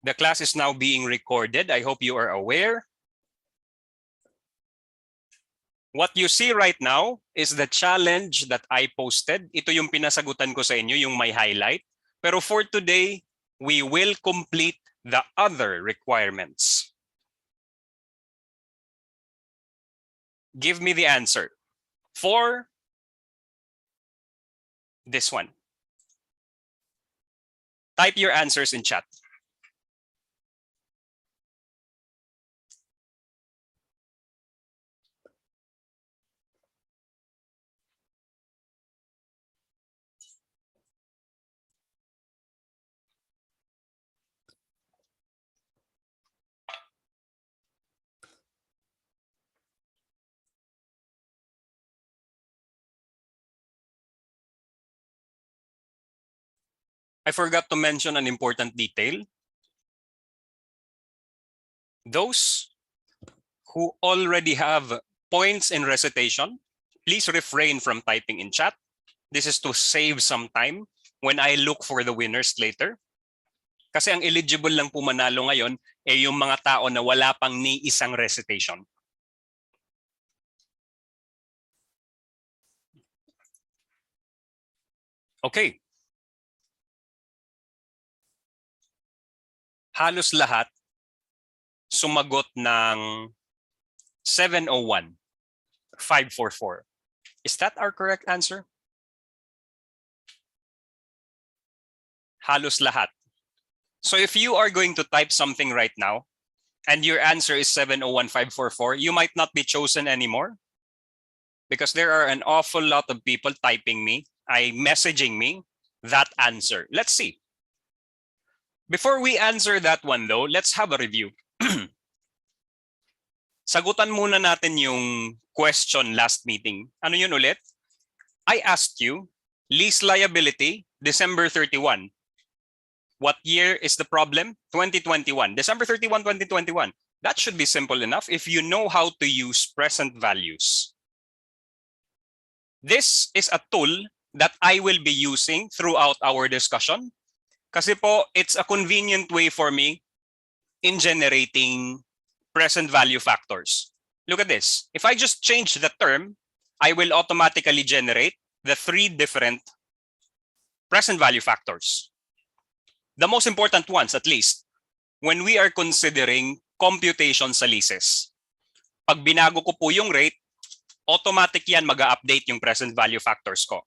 The class is now being recorded. I hope you are aware. What you see right now is the challenge that I posted. Ito yung pinasagutan ko sa inyo, yung may highlight. Pero for today, we will complete the other requirements. Give me the answer for this one. Type your answers in chat. I forgot to mention an important detail. Those who already have points in recitation, please refrain from typing in chat. This is to save some time when I look for the winners later. Kasi ang eligible lang po manalo ngayon ay yung mga tao na wala pang ni isang recitation. Okay. Halos lahat sumagot ng 701, 544. Is that our correct answer? Halos lahat. So if you are going to type something right now and your answer is 701,544, you might not be chosen anymore because there are an awful lot of people typing me, messaging me that answer. Let's see. Before we answer that one though, let's have a review. Sagutan muna natin yung question last meeting. Ano yun ulit? I asked you, lease liability, December 31. What year is the problem? 2021. December 31, 2021. That should be simple enough if you know how to use present values. This is a tool that I will be using throughout our discussion. Kasi po, it's a convenient way for me in generating present value factors. Look at this. If I just change the term, I will automatically generate the 3 different present value factors. The most important ones, at least, when we are considering computation sa leases. Pag binago ko po yung rate, automatic yan mag-update yung present value factors ko.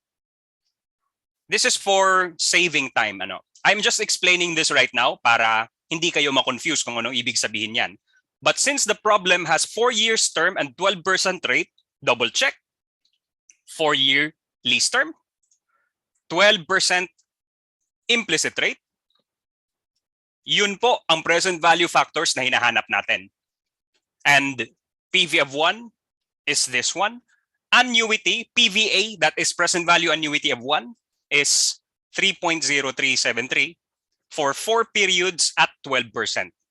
This is for saving time. I'm just explaining this right now para hindi kayo ma-confuse kung anong ibig sabihin yan. But since the problem has 4 years term and 12% rate, double check. 4-year lease term, 12% implicit rate. Yun po ang present value factors na hinahanap natin. And PV of 1 is this one. Annuity, PVA, that is present value annuity of 1, is 3.0373 for 4 periods at 12%.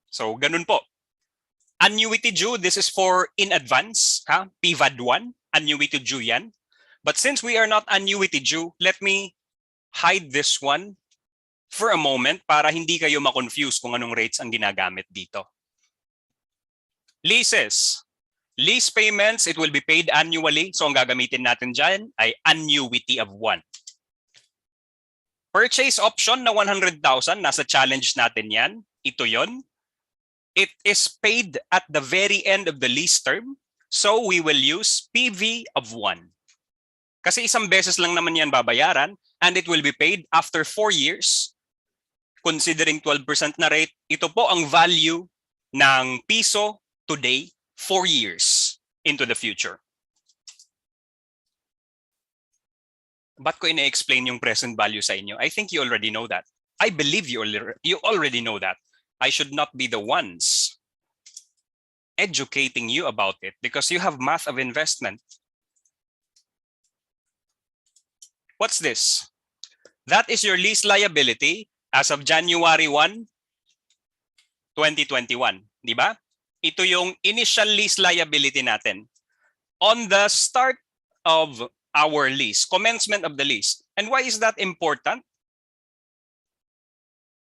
So ganun po. Annuity due, this is for in advance, PVAD 1, annuity due yan. But since we are not annuity due, let me hide this one for a moment para hindi kayo ma-confuse kung anong rates ang ginagamit dito. Leases. Lease payments, it will be paid annually. So ang gagamitin natin dyan ay annuity of 1. Purchase option na 100,000, nasa challenge natin yan. Ito yon. It is paid at the very end of the lease term. So we will use PV of 1. Kasi isang beses lang naman yan babayaran and it will be paid after 4 years. Considering 12% na rate, ito po ang value ng piso today, 4 years into the future. Ba't ko ina-explain yung present value sa inyo? I think you already know that. I believe you already know that. I should not be the ones educating you about it because you have math of investment. What's this? That is your lease liability as of January 1, 2021. Di ba? Ito yung initial lease liability natin. On the start of our lease, commencement of the lease. And why is that important?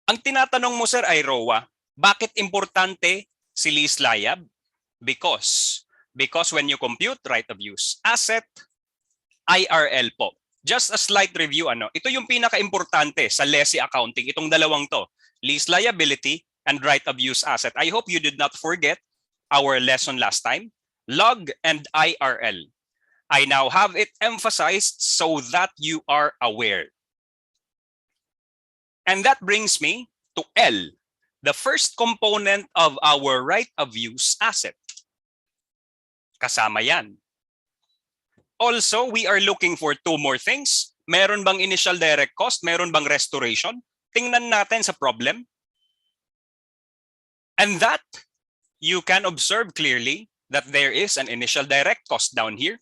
Ang tinatanong mo, sir, ay ROA. Bakit importante si lease liab? Because when you compute right of use asset, IRL po. Just a slight review, ito yung pinaka-importante sa lessee accounting, itong dalawang to, lease liability and right of use asset. I hope you did not forget our lesson last time, log and IRL. I now have it emphasized so that you are aware. And that brings me to L, the first component of our right of use asset. Kasama yan. Also, we are looking for two more things. Meron bang initial direct cost? Meron bang restoration? Tingnan natin sa problem. And that, you can observe clearly that there is an initial direct cost down here.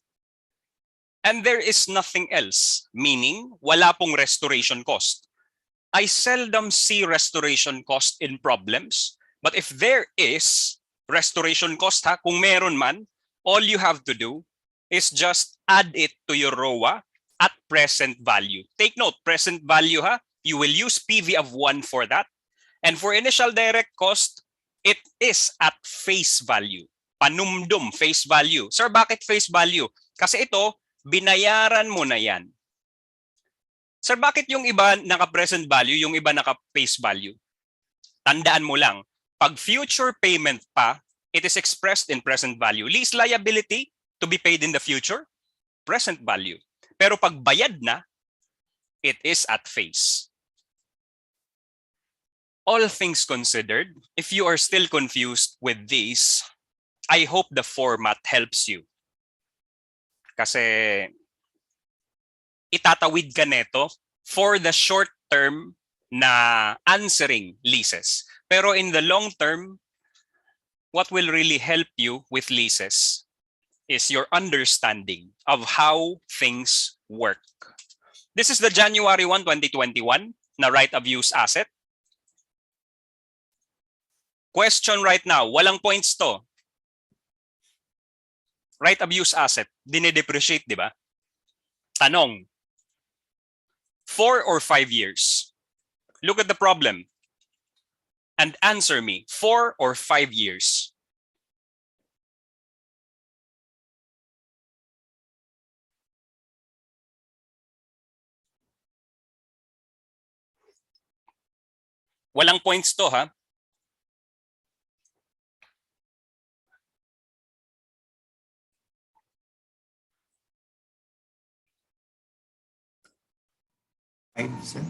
And there is nothing else, meaning wala pong restoration cost. I seldom see restoration cost in problems, but if there is restoration cost, kung meron man, all you have to do is just add it to your ROA at present value. Take note, present value you will use PV of 1 for that. And for initial direct cost, it is at face value. Panumdum, face value. Sir, bakit face value? Kasi ito, binayaran mo na yan. Sir, bakit yung iba naka-present value, yung iba naka-face value? Tandaan mo lang, pag future payment pa, it is expressed in present value. Lease liability to be paid in the future, present value. Pero pag bayad na, it is at face. All things considered, if you are still confused with these, I hope the format helps you. Kasi itatawid ka neto for the short term na answering leases. Pero in the long term, what will really help you with leases is your understanding of how things work. This is the January 1, 2021 na right of use asset. Question right now, walang points to. Right of use asset, dine-depreciate, di ba? Tanong, 4 or 5 years? Look at the problem and answer me, 4 or 5 years? Walang points to, ha? Sir?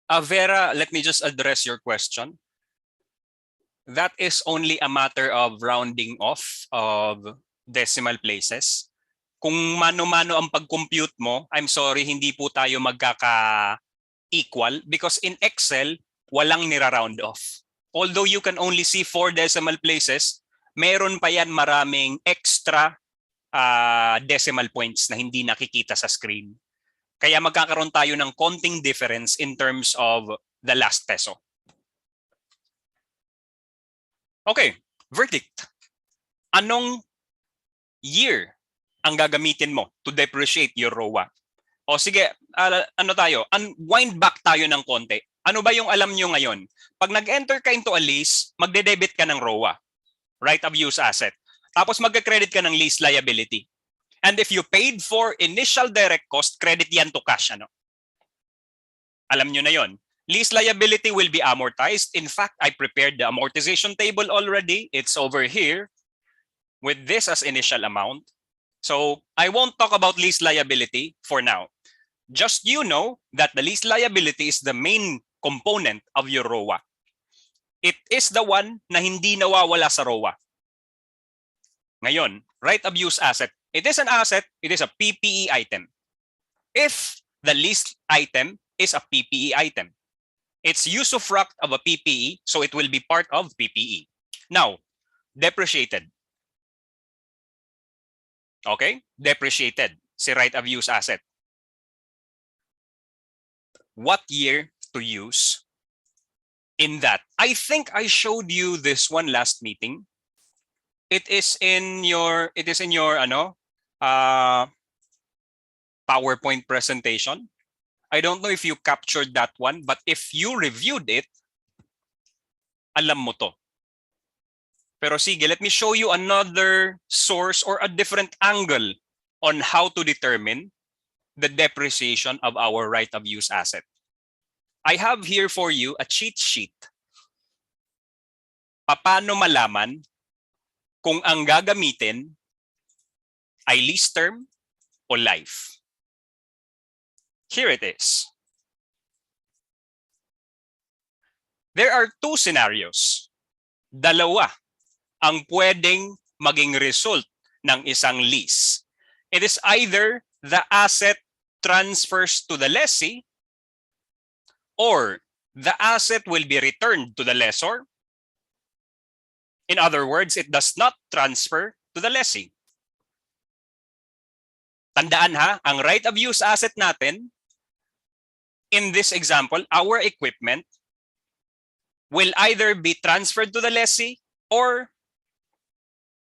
Vera, let me just address your question. That is only a matter of rounding off of decimal places. Kung mano-mano ang pag-compute mo, I'm sorry, hindi po tayo magkaka-equal because in Excel, walang nira-round off. Although you can only see 4 decimal places, meron pa yan maraming extra decimal points na hindi nakikita sa screen. Kaya magkakaroon tayo ng konting difference in terms of the last peso. Okay, verdict. Anong year ang gagamitin mo to depreciate your ROA? O sige, wind back tayo ng konti. Ano ba yung alam nyo ngayon? Pag nag-enter ka into a lease, magde-debit ka ng ROA, right of use asset. Tapos magka-credit ka ng lease liability. And if you paid for initial direct cost, credit yan to cash. Alam nyo na yon. Lease liability will be amortized. In fact, I prepared the amortization table already. It's over here with this as initial amount. So I won't talk about lease liability for now. Just you know that the lease liability is the main component of your ROA. It is the one na hindi nawawala sa ROA. Ngayon, right of use asset. It is an asset, it is a PPE item. If the lease item is a PPE item, it's usufruct of a PPE, so it will be part of PPE. Now, depreciated. Okay? Depreciated. Si right of use asset. What year to use in that? I think I showed you this one last meeting. It is in your PowerPoint presentation. I don't know if you captured that one, but if you reviewed it, alam mo to. Pero sige, let me show you another source or a different angle on how to determine the depreciation of our right of use asset. I have here for you a cheat sheet. Paano malaman kung ang gagamitin ay lease term o life? Here it is. There are two scenarios. Dalawa ang pwedeng maging result ng isang lease. It is either the asset transfers to the lessee or the asset will be returned to the lessor. In other words, it does not transfer to the lessee. Tandaan ha, ang right of use asset natin, in this example, our equipment will either be transferred to the lessee or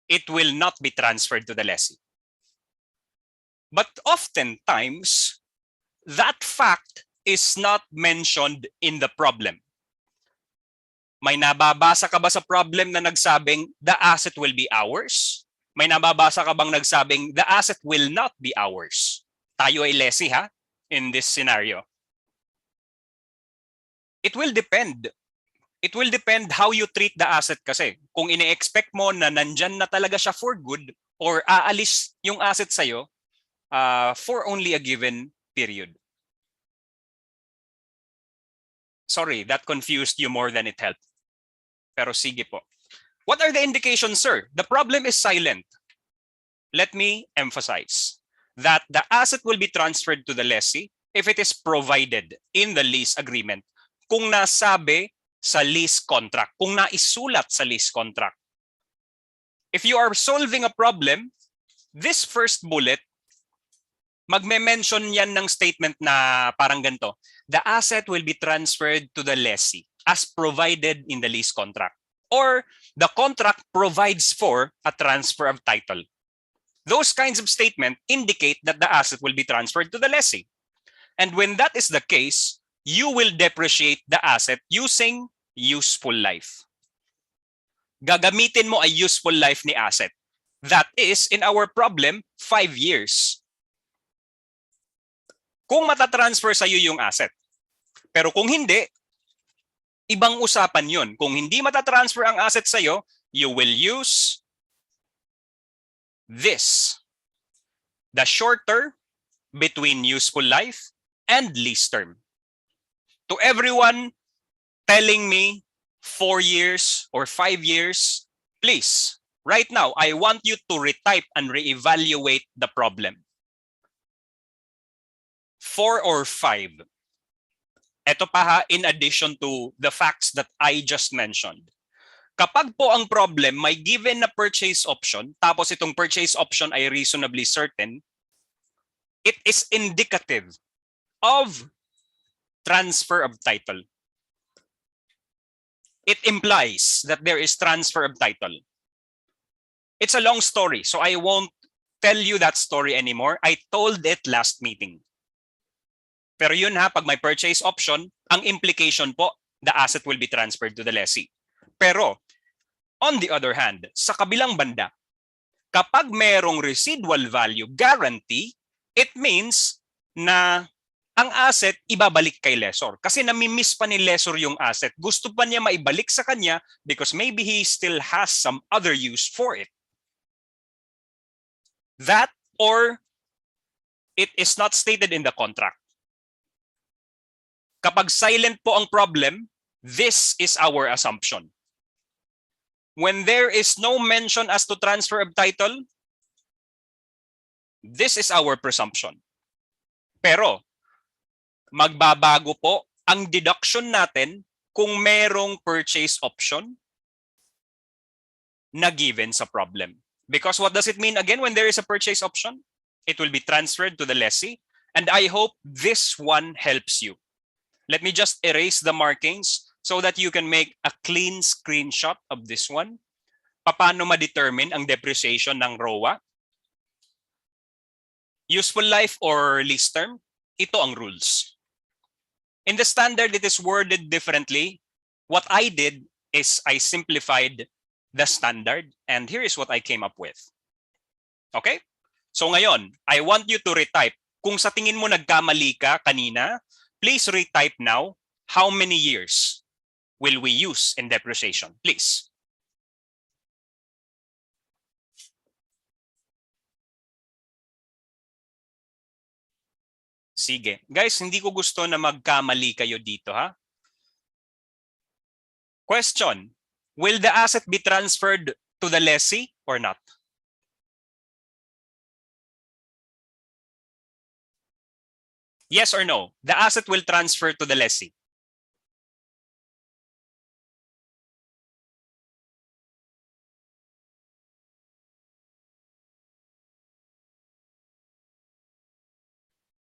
it will not be transferred to the lessee. But oftentimes, that fact is not mentioned in the problem. May nababasa ka ba sa problem na nagsabing the asset will be ours? May nababasa ka bang nagsabing the asset will not be ours? Tayo ay lessee ha, in this scenario. It will depend. It will depend how you treat the asset kasi. Kung ine-expect mo na nandyan na talaga siya for good or aalis yung asset sa'yo for only a given period. Sorry, that confused you more than it helped. Pero sige po. What are the indications, sir? The problem is silent. Let me emphasize that the asset will be transferred to the lessee if it is provided in the lease agreement. Kung nasabi sa lease contract, kung naisulat sa lease contract. If you are solving a problem, this first bullet, magme-mention yan ng statement na parang ganito. The asset will be transferred to the lessee as provided in the lease contract. Or the contract provides for a transfer of title. Those kinds of statements indicate that the asset will be transferred to the lessee. And when that is the case, you will depreciate the asset using useful life. Gagamitin mo ay useful life ni asset. That is, in our problem, 5 years. Kung matatransfer sa'yo yung asset. Pero kung hindi, ibang usapan yun. Kung hindi matatransfer ang asset sa'yo, you will use this. The shorter between useful life and lease term. To everyone telling me 4 years or 5 years, please, right now, I want you to retype and reevaluate the problem. 4 or 5. Ito pa ha, in addition to the facts that I just mentioned. Kapag po ang problem may given na purchase option, tapos itong purchase option ay reasonably certain, it is indicative of transfer of title. It implies that there is transfer of title. It's a long story, so I won't tell you that story anymore. I told it last meeting. Pero yun ha, pag may purchase option, ang implication po, the asset will be transferred to the lessee. Pero, on the other hand, sa kabilang banda, kapag merong residual value guarantee, it means na ang asset ibabalik kay lessor. Kasi namimiss pa ni lessor yung asset. Gusto pa niya maibalik sa kanya because maybe he still has some other use for it. That or it is not stated in the contract. Kapag silent po ang problem, this is our assumption. When there is no mention as to transfer of title, this is our presumption. Pero, magbabago po ang deduction natin kung merong purchase option na given sa problem. Because what does it mean again when there is a purchase option? It will be transferred to the lessee. And I hope this one helps you. Let me just erase the markings so that you can make a clean screenshot of this one. Paano ma-determine ang depreciation ng ROA? Useful life or lease term, ito ang rules. In the standard, it is worded differently. What I did is I simplified the standard, and here is what I came up with. Okay? So ngayon, I want you to retype. Kung sa tingin mo nagkamali ka kanina, please retype now. How many years will we use in depreciation? Please. Sige. Guys, hindi ko gusto na magkamali kayo dito, ha? Question. Will the asset be transferred to the lessee or not? Yes or no? The asset will transfer to the lessee.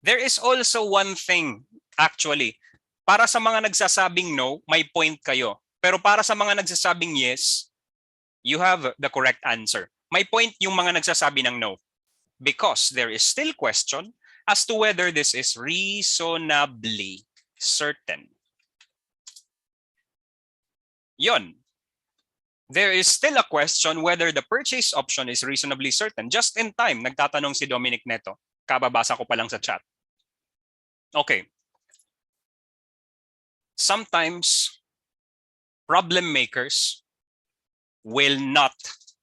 There is also one thing, actually. Para sa mga nagsasabing no, may point kayo. Pero para sa mga nagsasabing yes, you have the correct answer. May point yung mga nagsasabi ng no. Because there is still question as to whether this is reasonably certain. Yon. There is still a question whether the purchase option is reasonably certain. Just in time, nagtatanong si Dominic neto. Kababasa ko pa lang sa chat. Okay. Sometimes problem makers will not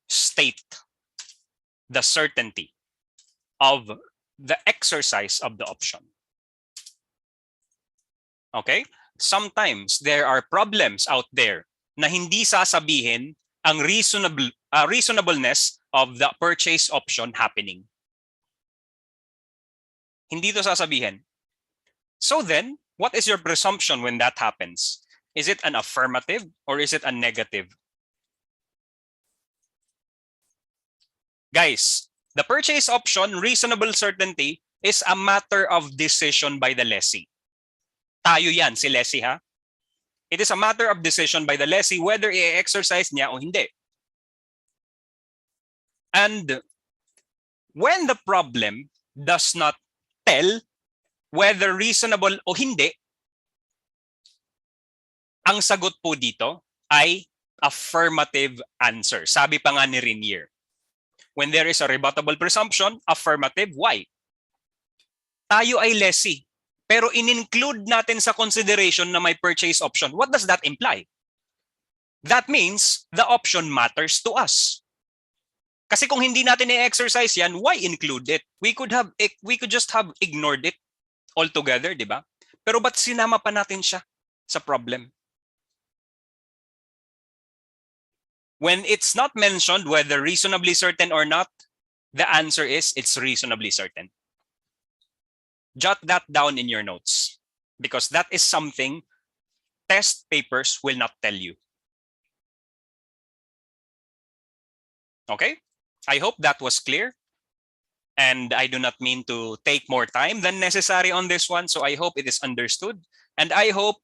state the certainty of the exercise of the option. Okay? Sometimes there are problems out there na hindi sasabihin ang reasonableness of the purchase option happening. Hindi to sasabihin. So then, what is your presumption when that happens? Is it an affirmative or is it a negative? Guys, the purchase option, reasonable certainty, is a matter of decision by the lessee. Tayo yan, si lessee, ha? It is a matter of decision by the lessee whether i-exercise niya o hindi. And when the problem does not tell whether reasonable o hindi, ang sagot po dito ay affirmative answer. Sabi pa nga ni Renier. When there is a rebuttable presumption, affirmative. Why? Tayo ay lessee. Pero in-include natin sa consideration na may purchase option. What does that imply? That means the option matters to us. Kasi kung hindi natin i-exercise yan, why include it? We could just have ignored it altogether, di ba? Pero ba't sinama pa natin siya sa problem? When it's not mentioned whether reasonably certain or not, the answer is it's reasonably certain. Jot that down in your notes because that is something test papers will not tell you. Okay? I hope that was clear. And I do not mean to take more time than necessary on this one. So I hope it is understood. And I hope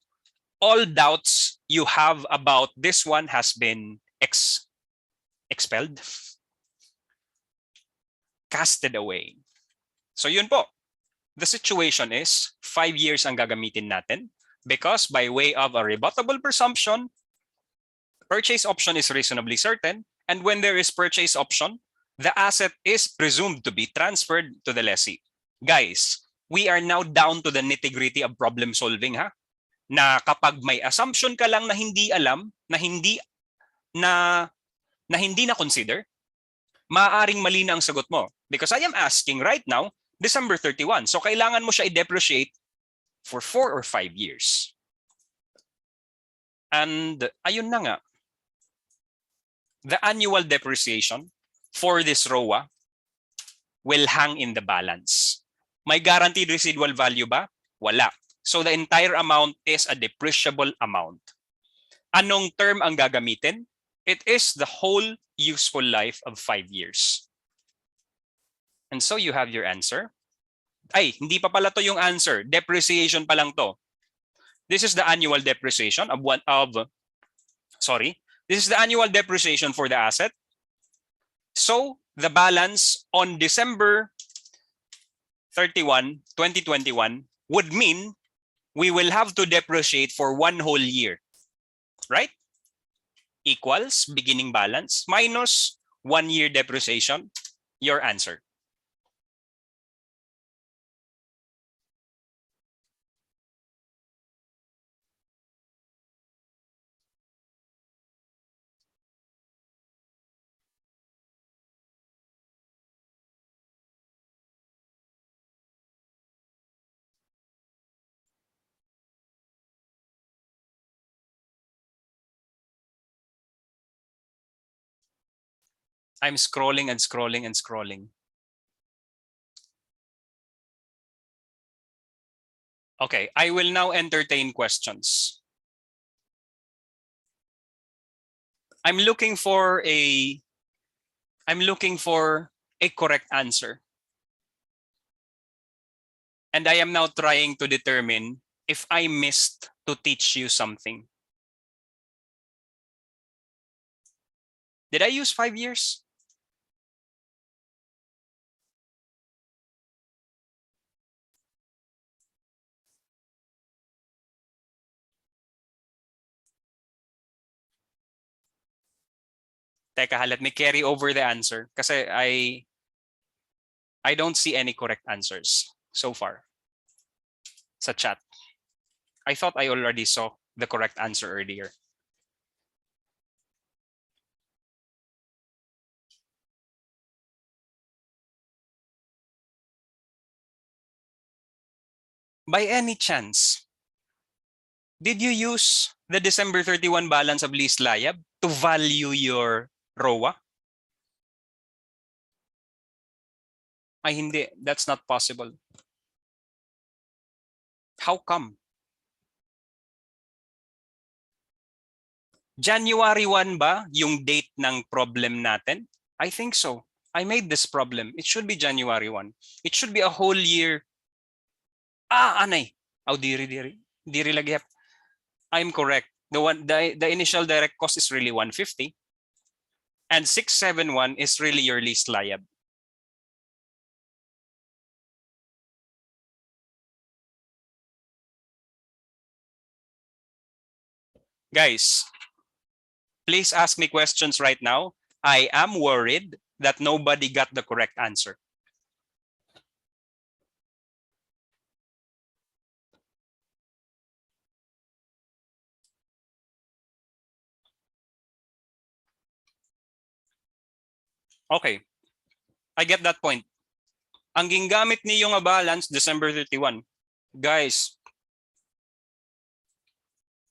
all doubts you have about this one has been expelled, casted away. So yun po. The situation is 5 years ang gagamitin natin because by way of a rebuttable presumption, purchase option is reasonably certain. And when there is purchase option, the asset is presumed to be transferred to the lessee. Guys, we are now down to the nitty-gritty of problem solving, ha? Na kapag may assumption ka lang na hindi alam, na hindi na consider, maaaring mali na ang sagot mo. Because I am asking right now, December 31. So kailangan mo siya i-depreciate for 4 or 5 years. And ayun na nga. The annual depreciation for this ROA will hang in the balance. May guaranteed residual value ba? Wala. So the entire amount is a depreciable amount. Anong term ang gagamitin? It is the whole useful life of 5 years. And so you have your answer. Ay, hindi pa pala to yung answer. Depreciation pa lang to. This is the annual depreciation this is the annual depreciation for the asset. So the balance on December 31, 2021 would mean we will have to depreciate for 1 whole year, right? Equals beginning balance minus 1 year depreciation, your answer. I'm scrolling and scrolling and scrolling. Okay, I will now entertain questions. I'm looking for a correct answer. And I am now trying to determine if I missed to teach you something. Did I use 5 years? Teka, let me carry over the answer kasi I don't see any correct answers so far sa chat. I thought I already saw the correct answer earlier. By any chance, did you use the December 31 balance of lease liab to value your ROA? Ay, hindi. That's not possible. How come? January 1 ba yung date ng problem natin? I think so. I made this problem. It should be January 1. It should be a whole year. Anay. Diri lagi. I'm correct. The initial direct cost is really 150. And 671 is really your lease liab. Guys, please ask me questions right now. I am worried that nobody got the correct answer. Okay, I get that point. Ang gingamit niyo nga balance, December 31. Guys,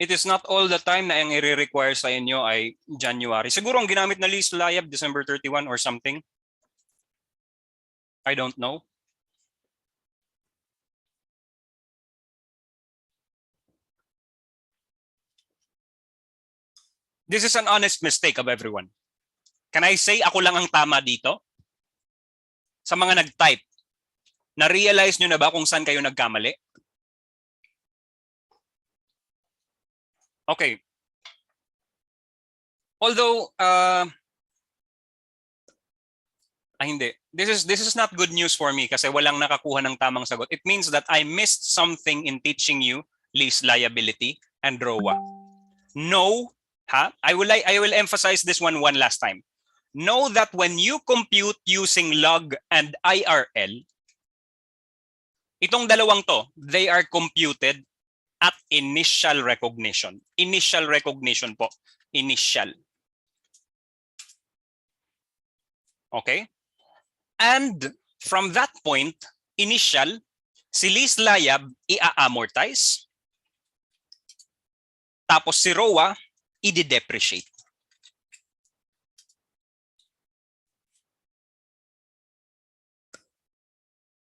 it is not all the time na ang i-require sa inyo ay January. Siguro ang ginamit na lease liab, December 31 or something. I don't know. This is an honest mistake of everyone. Can I say ako lang ang tama dito? Sa mga nag-type, na-realize nyo na ba kung saan kayo nagkamali? Okay. Although, hindi. This is not good news for me kasi walang nakakuha ng tamang sagot. It means that I missed something in teaching you lease liability and ROA. No, I will emphasize this one last time. Know that when you compute using log and IRL, itong dalawang to, they are computed at initial recognition. Initial recognition po. Initial. Okay? And from that point, initial, si lease liab i-amortize. Tapos si ROA, i-depreciate.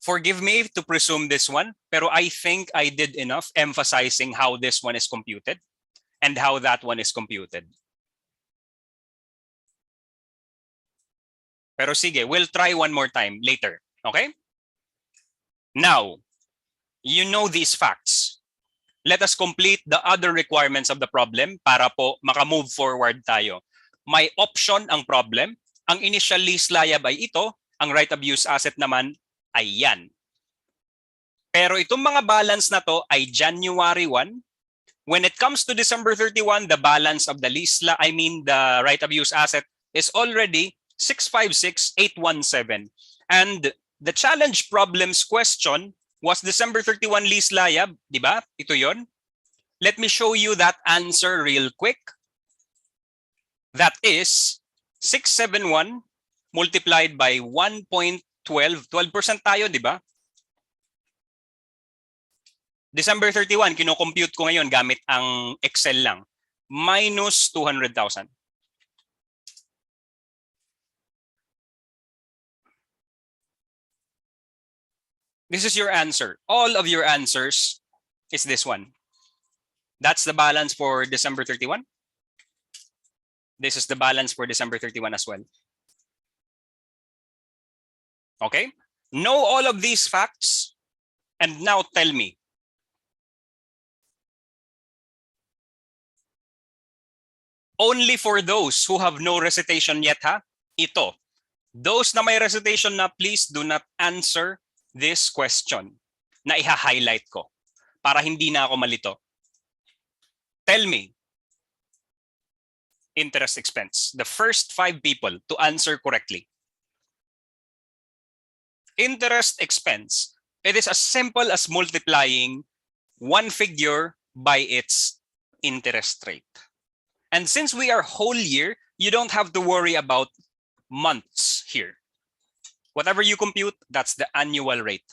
Forgive me to presume this one, pero I think I did enough emphasizing how this one is computed and how that one is computed. Pero sige, we'll try one more time later, okay? Now, you know these facts. Let us complete the other requirements of the problem para po maka-move forward tayo. May option ang problem. Ang initial lease liab ay ito. Ang right of use asset naman ay yan. Pero itong mga balance na to ay January 1. When it comes to December 31, the balance of the the right of use asset is already 656,817. And the challenge problems question was December 31 lease liab, di ba? Ito yon. Let me show you that answer real quick. That is 671 multiplied by 1.12. 12% tayo, di ba? December 31, kino-compute ko ngayon gamit ang Excel lang. Minus 200,000. This is your answer. All of your answers is this one. That's the balance for December 31. This is the balance for December 31 as well. Okay? Know all of these facts and now tell me. Only for those who have no recitation yet, ha? Ito. Those na may recitation na, please do not answer this question na iha-highlight ko para hindi na ako malito. Tell me. Interest expense. The first 5 people to answer correctly. Interest expense. It is as simple as multiplying one figure by its interest rate. And since we are whole year, you don't have to worry about months here. Whatever you compute, that's the annual rate.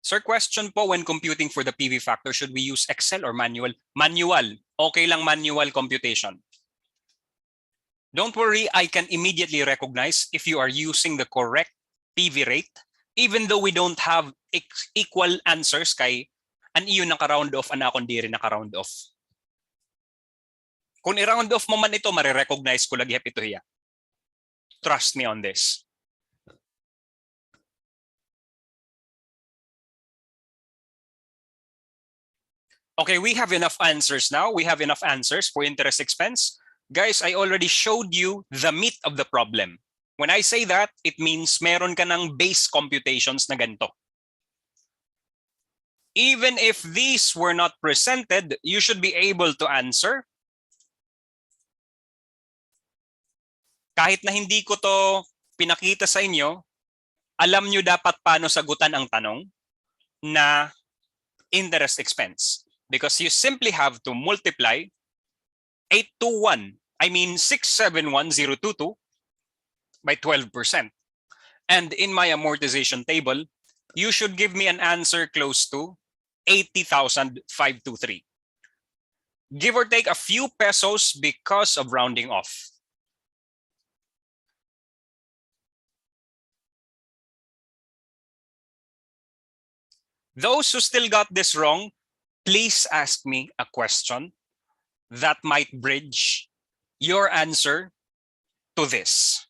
Sir, question po, when computing for the PV factor, should we use Excel or manual? Manual. Okay lang manual computation. Don't worry, I can immediately recognize if you are using the correct PV rate, even though we don't have equal answers kay an iyo naka-round off, an akong di rin naka-round off. Kung i-round off mo man ito, marirecognize ko lagi ito hiya. Trust me on this. Okay, we have enough answers now. We have enough answers for interest expense. Guys, I already showed you the meat of the problem. When I say that, it means meron ka ng base computations na ganito. Even if these were not presented, you should be able to answer. Kahit na hindi ko to pinakita sa inyo, alam nyo dapat paano sagutan ang tanong na interest expense. Because you simply have to multiply 671,022 by 12%. And in my amortization table, you should give me an answer close to 80,523. Give or take a few pesos because of rounding off. Those who still got this wrong, please ask me a question that might bridge your answer to this.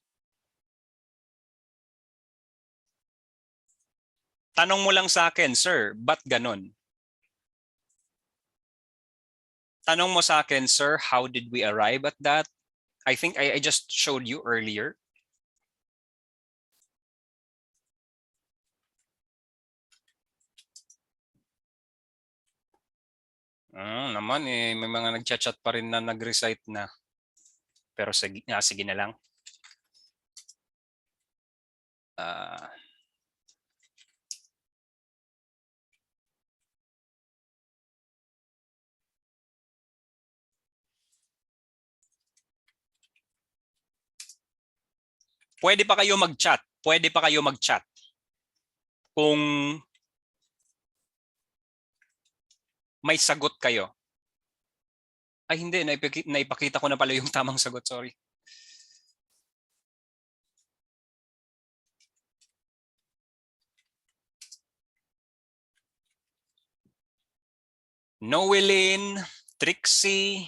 Tanong mo lang sa akin, sir, ba't ganon? Tanong mo sa akin, sir, how did we arrive at that? I think I just showed you earlier. Naman may mga nagchat-chat pa rin na nag-recite na. Pero sige na lang. Pwede pa kayo mag-chat. Pwede pa kayo mag-chat. Kung may sagot kayo. Ay hindi, naipakita ko na pala yung tamang sagot, sorry. Noelyn, Trixie.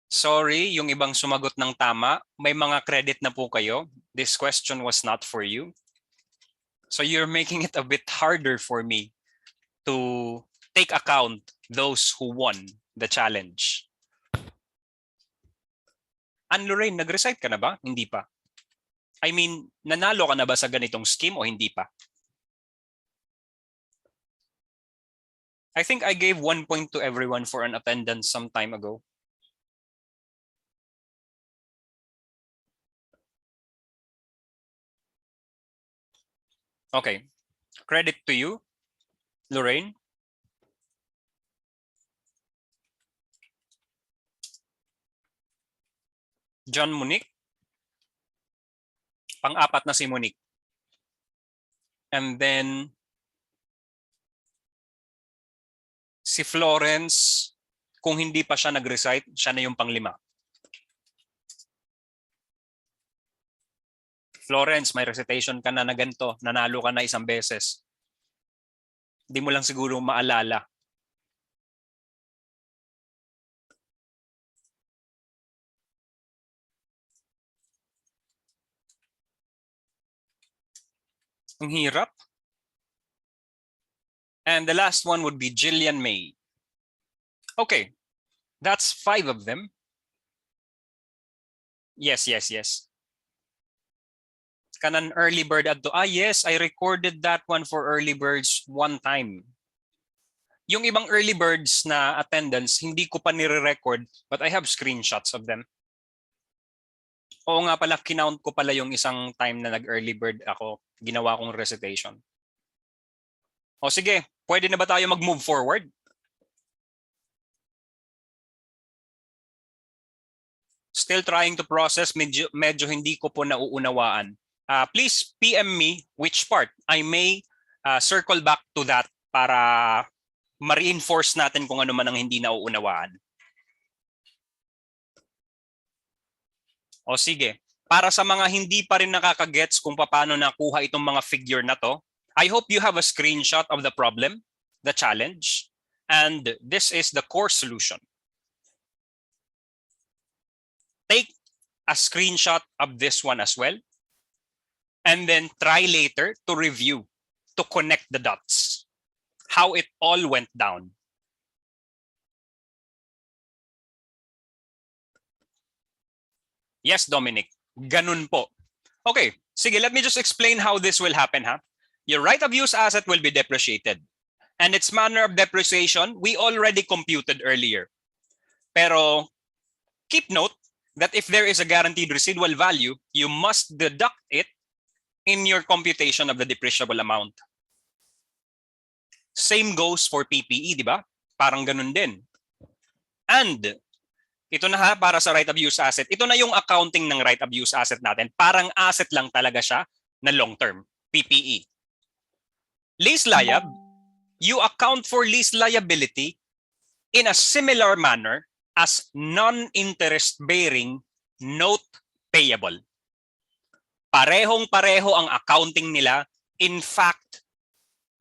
Sorry, yung ibang sumagot ng tama, may mga credit na po kayo. This question was not for you. So you're making it a bit harder for me to take take account those who won the challenge. Ann Lorraine, nag-recite ka na ba? Hindi pa. I mean, nanalo ka na ba sa ganitong scheme o hindi pa? I think I gave 1 point to everyone for an attendance some time ago. Okay. Credit to you, Lorraine. John Monique. Pang-apat na si Monique. And then si Florence, kung hindi pa siya nag-recite, siya na yung pang-5. Florence, may recitation ka na ganito, nanalo ka na isang beses. Hindi mo lang siguro maalala. Ang hirap. And the last one would be Jillian May. Okay, that's 5 of them. Yes. Kanan early bird adto. Yes, I recorded that one for early birds one time. Yung ibang early birds na attendance, hindi ko pa nire-record, but I have screenshots of them. Oo nga pala, kinount ko pala yung isang time na nag-early bird ako, ginawa kong recitation. O sige, pwede na ba tayo mag-move forward? Still trying to process, medyo hindi ko po nauunawaan. Please PM me which part. I may circle back to that para ma-reinforce natin kung ano man ang hindi nauunawaan. O sige, para sa mga hindi pa rin nakakagets kung paano nakuha itong mga figure na to, I hope you have a screenshot of the problem, the challenge, and this is the course solution. Take a screenshot of this one as well, and then try later to review, to connect the dots, how it all went down. Yes, Dominic, ganun po. Okay, sige, let me just explain how this will happen. Your right-of-use asset will be depreciated. And its manner of depreciation, we already computed earlier. Pero keep note that if there is a guaranteed residual value, you must deduct it in your computation of the depreciable amount. Same goes for PPE, di ba? Parang ganun din. And ito na para sa right-of-use asset. Ito na yung accounting ng right-of-use asset natin. Parang asset lang talaga siya na long-term, PPE. Lease liab, you account for lease liability in a similar manner as non-interest-bearing note payable. Parehong-pareho ang accounting nila. In fact,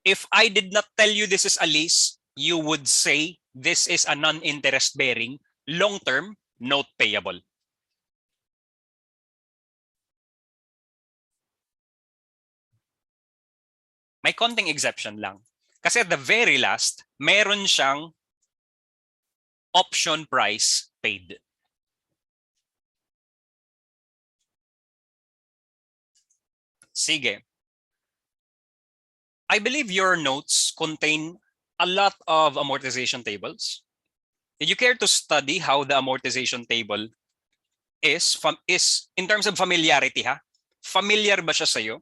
if I did not tell you this is a lease, you would say this is a non-interest-bearing long-term note payable. May konting exception lang. Kasi at the very last, meron siyang option price paid. Sige. I believe your notes contain a lot of amortization tables. Did you care to study how the amortization table is in terms of familiarity? Familiar ba siya sa'yo?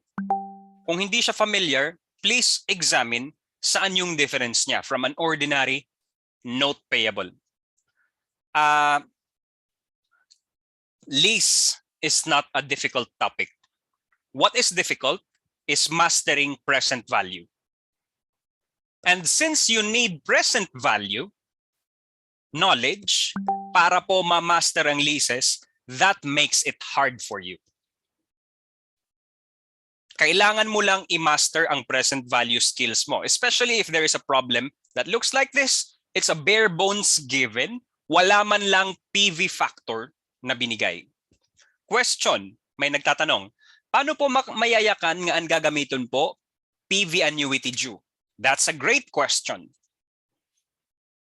Kung hindi siya familiar, please examine saan yung difference niya from an ordinary note payable. Lease is not a difficult topic. What is difficult is mastering present value. And since you need present value knowledge para po ma-master ang leases, that makes it hard for you. Kailangan mo lang i-master ang present value skills mo, especially if there is a problem that looks like this. It's a bare bones given. Wala man lang PV factor na binigay. Question, may nagtatanong, paano po mayayakan nga ang gagamiton po PV annuity due? That's a great question.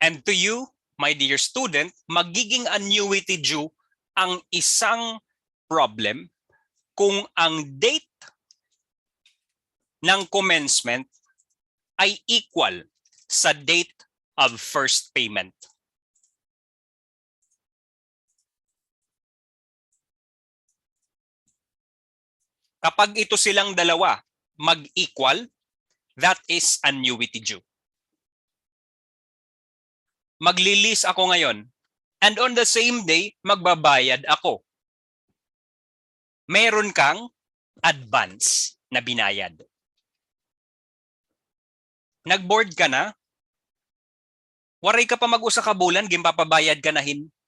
And to you, my dear student, magiging annuity due ang isang problem kung ang date ng commencement ay equal sa date of first payment. Kapag ito silang dalawa mag-equal, that is annuity due. Magli-lease ako ngayon, and on the same day, magbabayad ako. Meron kang advance na binayad. Nag-board ka na, waray ka pa mag-usa ka bulan, gimpapabayad ka na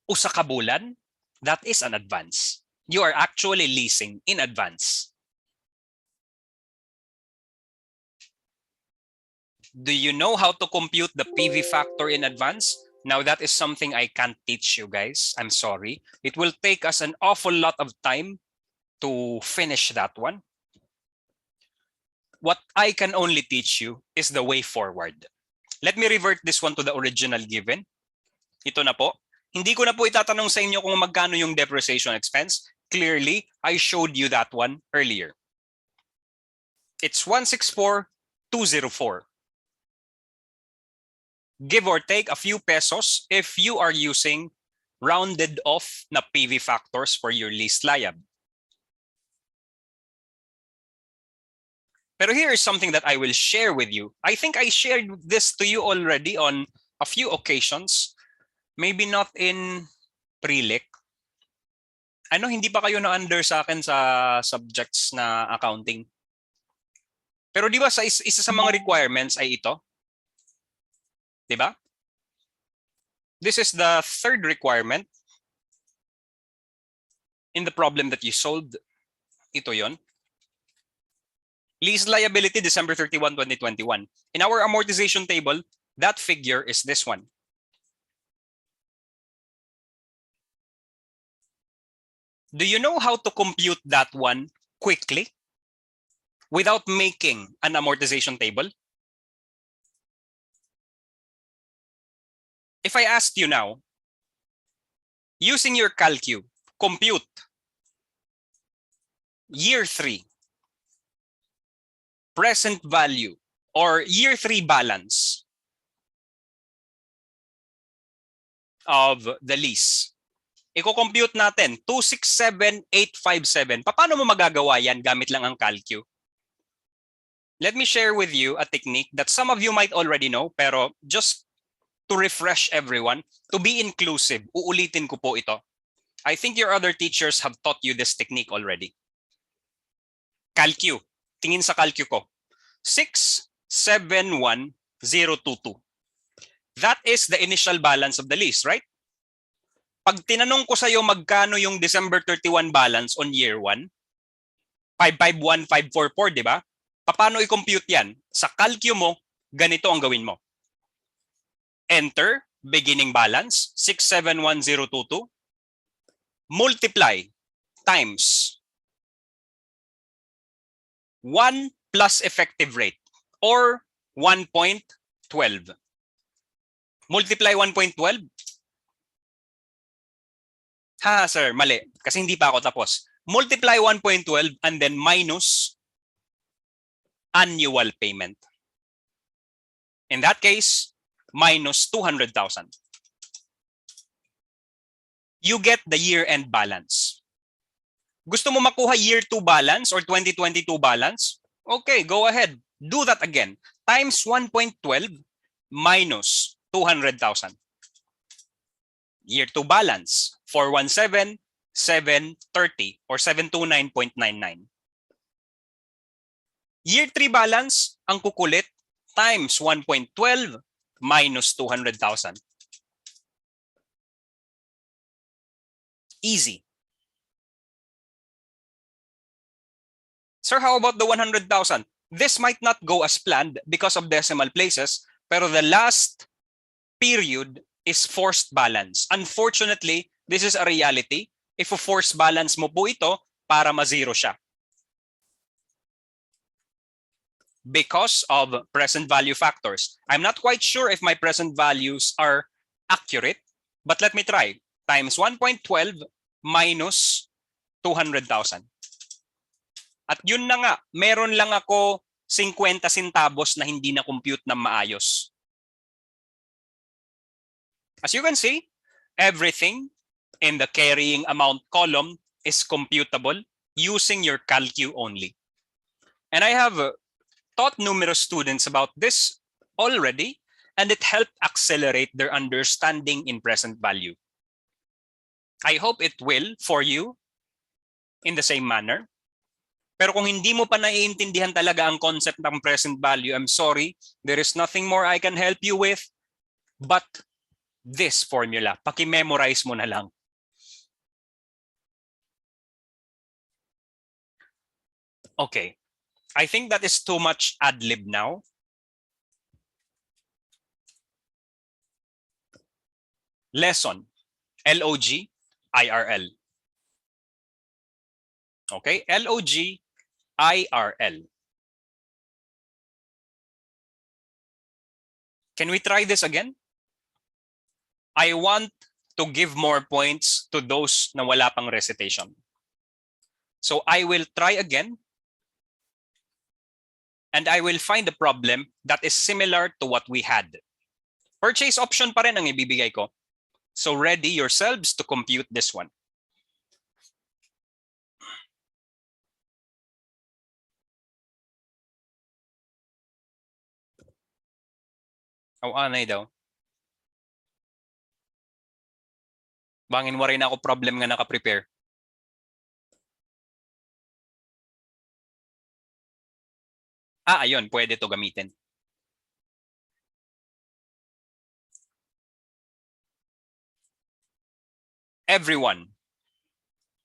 usa ka bulan, that is an advance. You are actually leasing in advance. Do you know how to compute the PV factor in advance? Now that is something I can't teach you guys. I'm sorry. It will take us an awful lot of time to finish that one. What I can only teach you is the way forward. Let me revert this one to the original given. Ito na po. Hindi ko na po itatanong sa inyo kung magkano yung depreciation expense. Clearly, I showed you that one earlier. It's 164,204. Give or take a few pesos if you are using rounded off na PV factors for your lease liab. Pero here is something that I will share with you. I think I shared this to you already on a few occasions. Maybe not in pre-lic. Ano, hindi pa kayo na-under sa akin sa subjects na accounting. Pero di ba sa isa sa mga requirements ay ito? Diba? This is the third requirement in the problem that you solved. Ito yon. Lease liability December 31, 2021. In our amortization table, that figure is this one. Do you know how to compute that one quickly without making an amortization table? If I asked you now, using your CalCube, compute year 3 present value or year 3 balance of the lease. Iko-compute natin 267,857. Paano mo magagawa yan gamit lang ang CalCube? Let me share with you a technique that some of you might already know, pero just to refresh everyone, to be inclusive, uulitin ko po ito. I think your other teachers have taught you this technique already. CalCube. Tingin sa CalCube ko. 671,022. That is the initial balance of the lease, right? Pag tinanong ko sa iyo magkano yung December 31 balance on year 1, 551,544, di ba? Paano i-compute yan? Sa CalCube mo, ganito ang gawin mo. Enter, beginning balance, 671,022. Multiply times 1 plus effective rate or 1.12. Multiply 1.12. Ha, sir, mali. Kasi hindi pa ako tapos. Multiply 1.12 and then minus annual payment. In that case, minus 200,000. You get the year-end balance. Gusto mo makuha year 2 balance or 2022 balance? Okay, go ahead. Do that again. Times 1.12 minus 200,000. Year 2 balance, 417,730 or 729.99. Year 3 balance, ang kukulit, times 1.12 minus 200,000. Easy. Sir, how about the 100,000? This might not go as planned because of decimal places, pero the last period is forced balance. Unfortunately, this is a reality. If forced balance mo po ito, para ma-zero siya. because of present value factors. I'm not quite sure if my present values are accurate, but let me try. Times 1.12 minus 200,000. At yun na nga, meron lang ako 50 centavos na hindi na compute na maayos. As you can see, everything in the carrying amount column is computable using your calcu only. And I have taught numerous students about this already, and it helped accelerate their understanding in present value. I hope it will for you in the same manner. Pero kung hindi mo pa naiintindihan talaga ang concept ng present value, I'm sorry, there is nothing more I can help you with but this formula. Paki-memorize mo na lang. Okay. I think that is too much ad-lib now. Lesson, LOG, IRL. Okay, LOG, IRL. Can we try this again? I want to give more points to those na wala pang recitation. So I will try again. And I will find a problem that is similar to what we had. Purchase option pa rin ang ibibigay ko. So ready yourselves to compute this one. Oh, anay daw. Bangin mo rin ako problem nga naka-prepare. Ayun, pwede to gamitin. Everyone,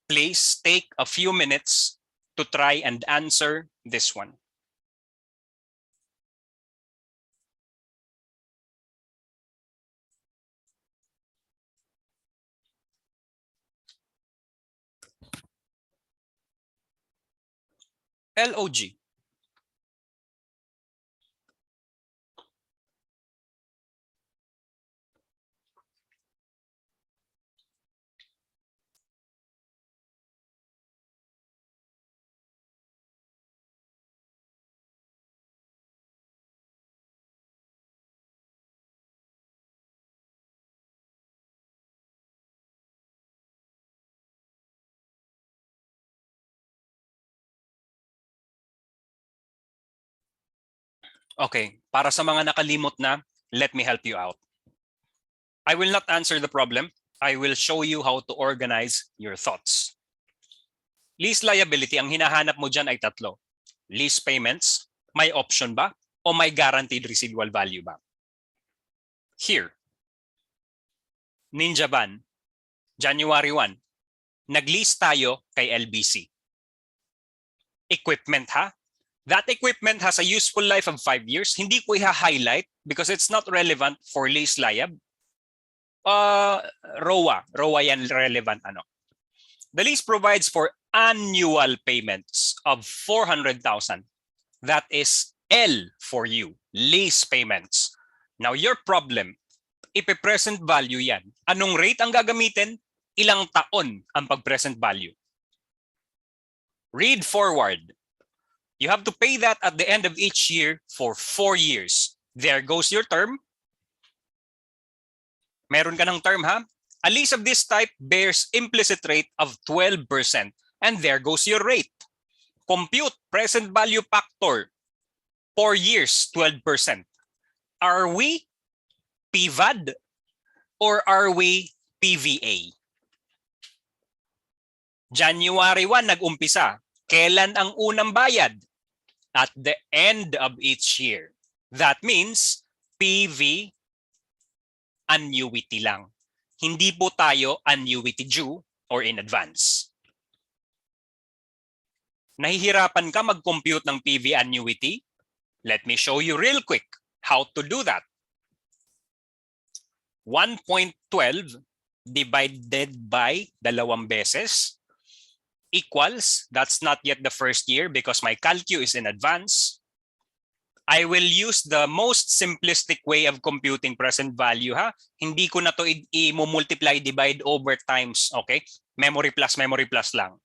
please take a few minutes to try and answer this one. LOG. Okay, para sa mga nakalimot na, let me help you out. I will not answer the problem. I will show you how to organize your thoughts. Lease liability, ang hinahanap mo dyan ay tatlo. Lease payments, may option ba? O may guaranteed residual value ba? Here, Ninja Van, January 1, nag-lease tayo kay LBC. Equipment ha? That equipment has a useful life of 5 years. Hindi ko i-highlight because it's not relevant for lease liab. ROA yan relevant ano. The lease provides for annual payments of 400,000. That is L for you, lease payments. Now your problem, ipe-present value yan. Anong rate ang gagamitin? Ilang taon ang pag-present value? Read forward. You have to pay that at the end of each year for 4 years. There goes your term. Meron ka ng term ha? A lease of this type bears implicit rate of 12%. And there goes your rate. Compute present value factor. 4 years, 12%. Are we PVAD or are we PVA? January 1 nag-umpisa. Kailan ang unang bayad? At the end of each year. That means PV annuity lang. Hindi po tayo annuity due or in advance. Nahihirapan ka mag-compute ng PV annuity? Let me show you real quick how to do that. 1.12 divided by 2 beses equals, that's not yet the first year because my calcu is in advance, I will use the most simplistic way of computing present value, ha? Hindi ko na to i-multiply, divide over times, okay? Memory plus lang.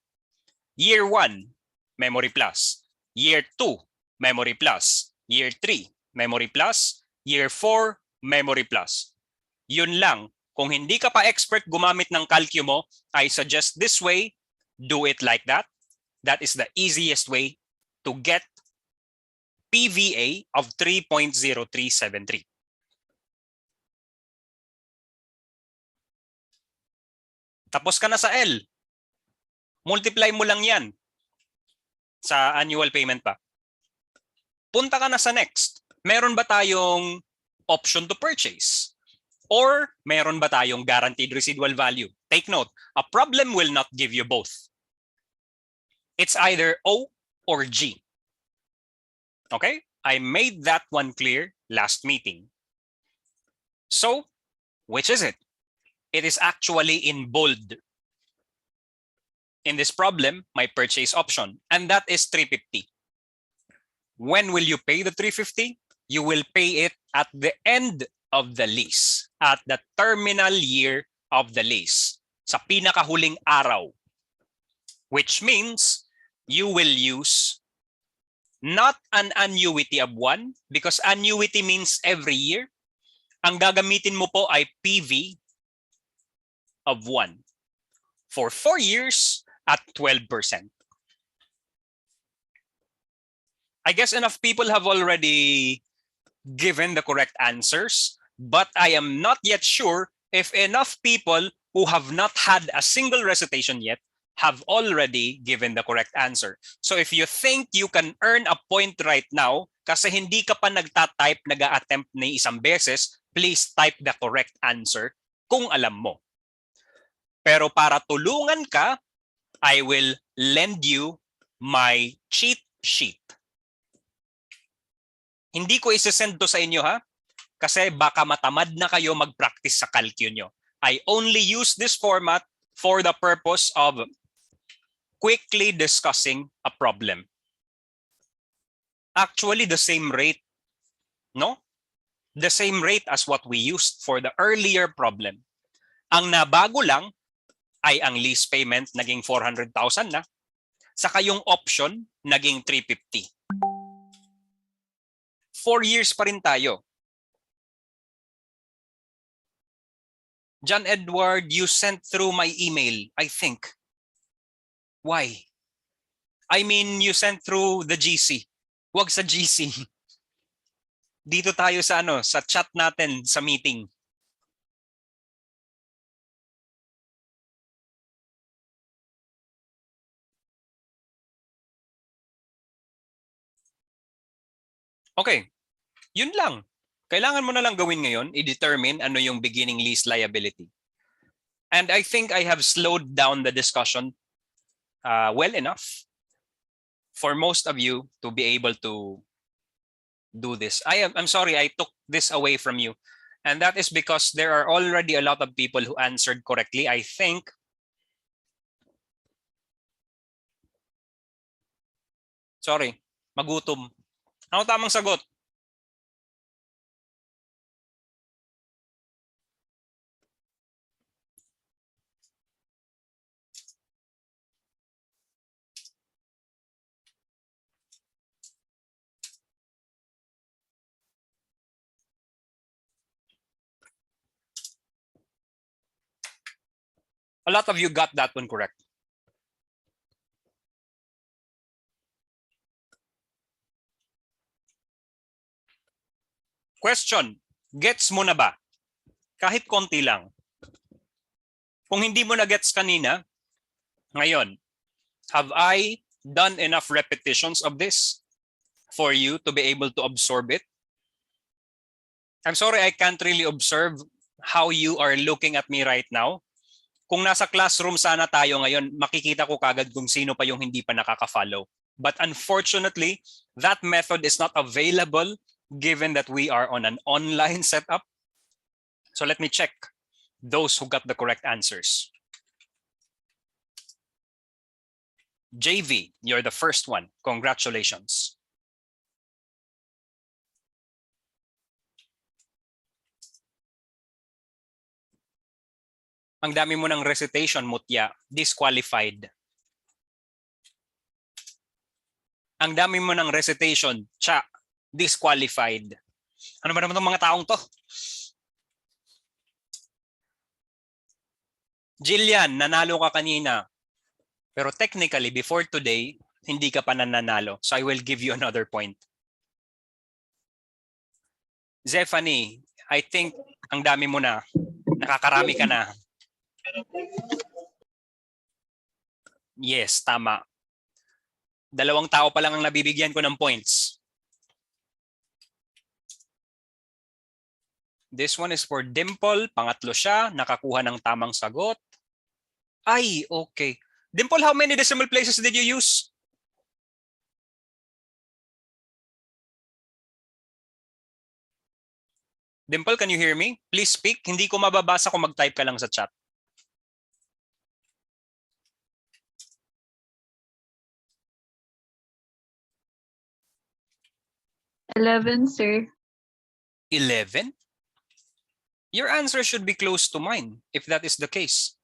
Year 1, memory plus. Year 2, memory plus. Year 3, memory plus. Year 4, memory plus. Yun lang. Kung hindi ka pa expert gumamit ng calcu mo, I suggest this way, do it like that. That is the easiest way to get PVA of 3.0373. Tapos ka na sa L. Multiply mo lang yan sa annual payment pa. Punta ka na sa next. Meron ba tayong option to purchase? Or meron ba tayong guaranteed residual value? Take note, a problem will not give you both. It's either O or G. Okay? I made that one clear last meeting. So, which is it? It is actually in bold. In this problem, my purchase option, and that is 350. When will you pay the 350? You will pay it at the end of the lease, at the terminal year of the lease, sa pinakahuling araw, which means you will use not an annuity of 1, because annuity means every year. Ang gagamitin mo po ay PV of 1 for 4 years at 12%. I guess enough people have already given the correct answers, but I am not yet sure if enough people who have not had a single recitation yet have already given the correct answer. So if you think you can earn a point right now kasi hindi ka pa nagta-type, nag-a-attempt na isang beses, please type the correct answer kung alam mo. Pero para tulungan ka, I will lend you my cheat sheet. Hindi ko isesend to sa inyo, ha? Kasi baka matamad na kayo mag-practice sa calcu nyo. I only use this format for the purpose of quickly discussing a problem. Actually, the same rate, no? The same rate as what we used for the earlier problem. Ang nabago lang ay ang lease payment naging 400,000 na, saka yung option naging 350. 4 years pa rin tayo. John Edward, you sent through my email, I think. Why? I mean, you sent through the GC. Wag sa GC. Dito tayo sa sa chat natin sa meeting. Okay. Yun lang. Kailangan mo na lang gawin ngayon, i-determine ano yung beginning lease liability. And I think I have slowed down the discussion well enough for most of you to be able to do this. I'm sorry, I took this away from you. And that is because there are already a lot of people who answered correctly. I think sorry, magutom. Ano tamang sagot? A lot of you got that one correct. Question, gets mo na ba? Kahit konti lang. Kung hindi mo na gets kanina, ngayon, have I done enough repetitions of this for you to be able to absorb it? I'm sorry, I can't really observe how you are looking at me right now. Kung nasa classroom sana tayo ngayon, makikita ko kagad kung sino pa yung hindi pa nakaka-follow. But unfortunately, that method is not available given that we are on an online setup. So let me check those who got the correct answers. JV, you're the first one. Congratulations. Ang dami mo ng recitation, mutya, disqualified. Ang dami mo ng recitation, tsa, disqualified. Ano ba naman itong mga taong to? Jillian, nanalo ka kanina. Pero technically, before today, hindi ka pa nananalo. So I will give you another point. Zephanie, I think ang dami mo na. Nakakarami ka na. Yes, tama. 2 tao pa lang ang nabibigyan ko ng points. This one is for Dimple. Pangatlo siya. Nakakuha ng tamang sagot. Ay, okay. Dimple, how many decimal places did you use? Dimple, can you hear me? Please speak. Hindi ko mababasa kung mag-type ka lang sa chat. Eleven, sir. 11? Your answer should be close to mine if that is the case.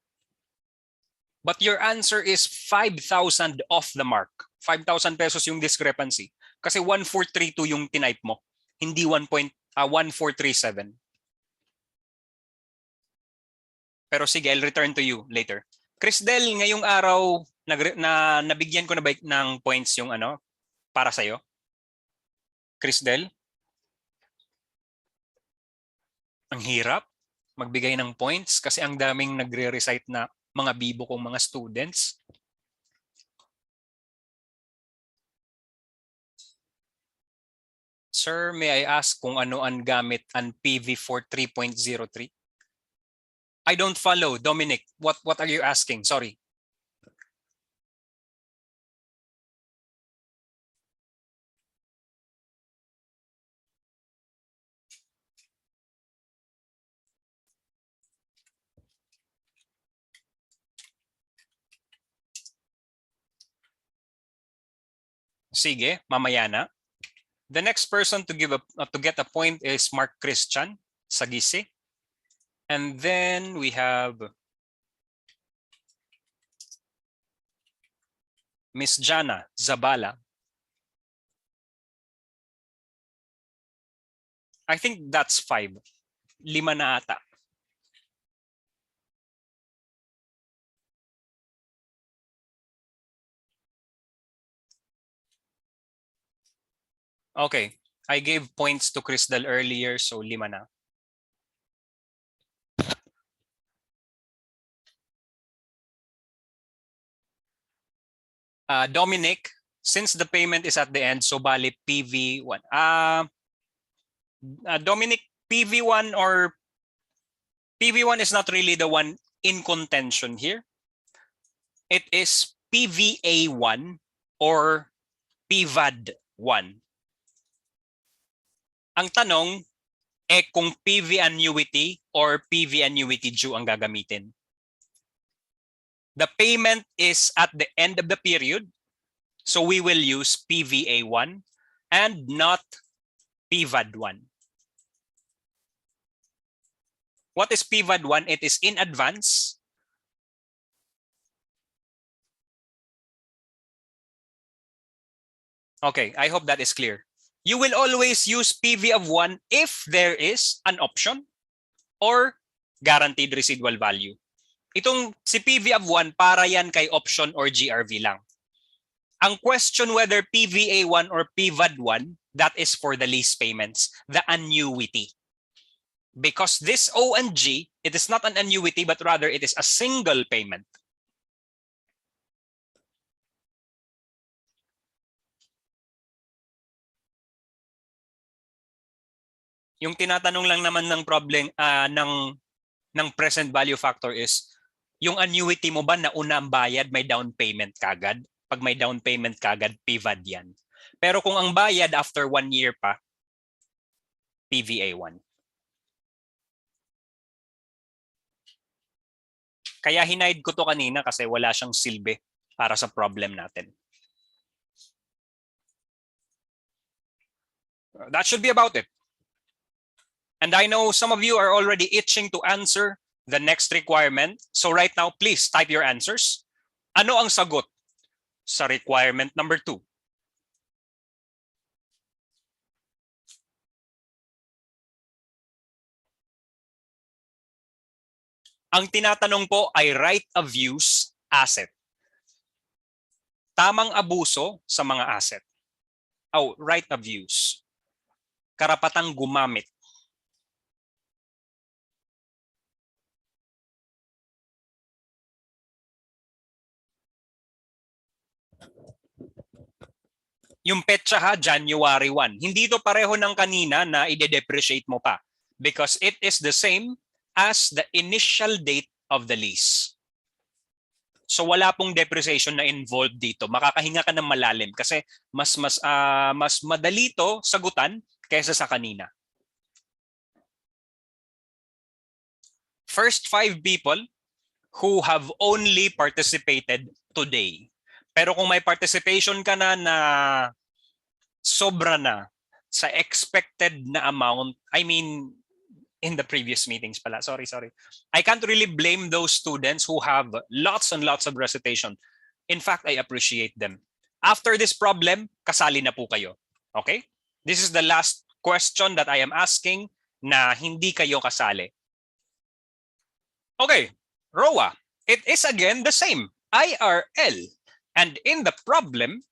But your answer is 5,000 off the mark. 5,000 pesos yung discrepancy. Kasi 1432 yung tinype mo. Hindi 1437. Pero sige, I'll return to you later. Crisdel, ngayong araw, nabigyan ko na ba ng points yung para sa'yo? Crisdel? Ang hirap magbigay ng points kasi ang daming nagre-recite na mga bibo kong mga students. Sir, may I ask kung ano ang gamit ang PV for 3.03? I don't follow. Dominic, what are you asking? Sorry. Sige, mamaya na. The next person to get a point is Mark Christian Sagisi. And then we have Miss Jana Zabala. I think that's 5. 5 na ata. Okay, I gave points to Crisdel earlier, so 5 na. Dominic, since the payment is at the end, so bali PV1. Dominic, PV1 or PV1 is not really the one in contention here. It is PVA1 or PVAD1. Ang tanong, kung PV annuity or PV annuity due ang gagamitin. The payment is at the end of the period, so we will use PVA1 and not PVAD1. What is PVAD1? It is in advance. Okay, I hope that is clear. You will always use PV of 1 if there is an option or guaranteed residual value. Itong si PV of 1, para yan kay option or GRV lang. Ang question whether PVA1 or PVAD1, that is for the lease payments, the annuity. Because this O and G, it is not an annuity, but rather it is a single payment. Yung tinatanong lang naman ng problem ng present value factor is, yung annuity mo ba na una ang bayad, may down payment kagad? Pag may down payment kagad, PVAD yan. Pero kung ang bayad after 1 year pa, PVA1. Kaya hinide ko to kanina kasi wala siyang silbi para sa problem natin. That should be about it. And I know some of you are already itching to answer the next requirement. So right now, please type your answers. Ano ang sagot sa requirement number 2? Ang tinatanong po ay right of use asset. Tamang abuso sa mga asset. Oh, right of use. Karapatang gumamit. Yung petsa ha, January 1. Hindi to pareho ng kanina na i-depreciate mo pa because it is the same as the initial date of the lease. So wala pong depreciation na involved dito. Makakahinga ka ng malalim kasi mas madali to sagutan kaysa sa kanina. First 5 people who have only participated today. Pero kung may participation ka na sobra na sa expected na amount, I mean, in the previous meetings pala, sorry. I can't really blame those students who have lots and lots of recitation. In fact, I appreciate them. After this problem, kasali na po kayo. Okay? This is the last question that I am asking na hindi kayo kasali. Okay, ROA. It is again the same, IRL. And in the problem,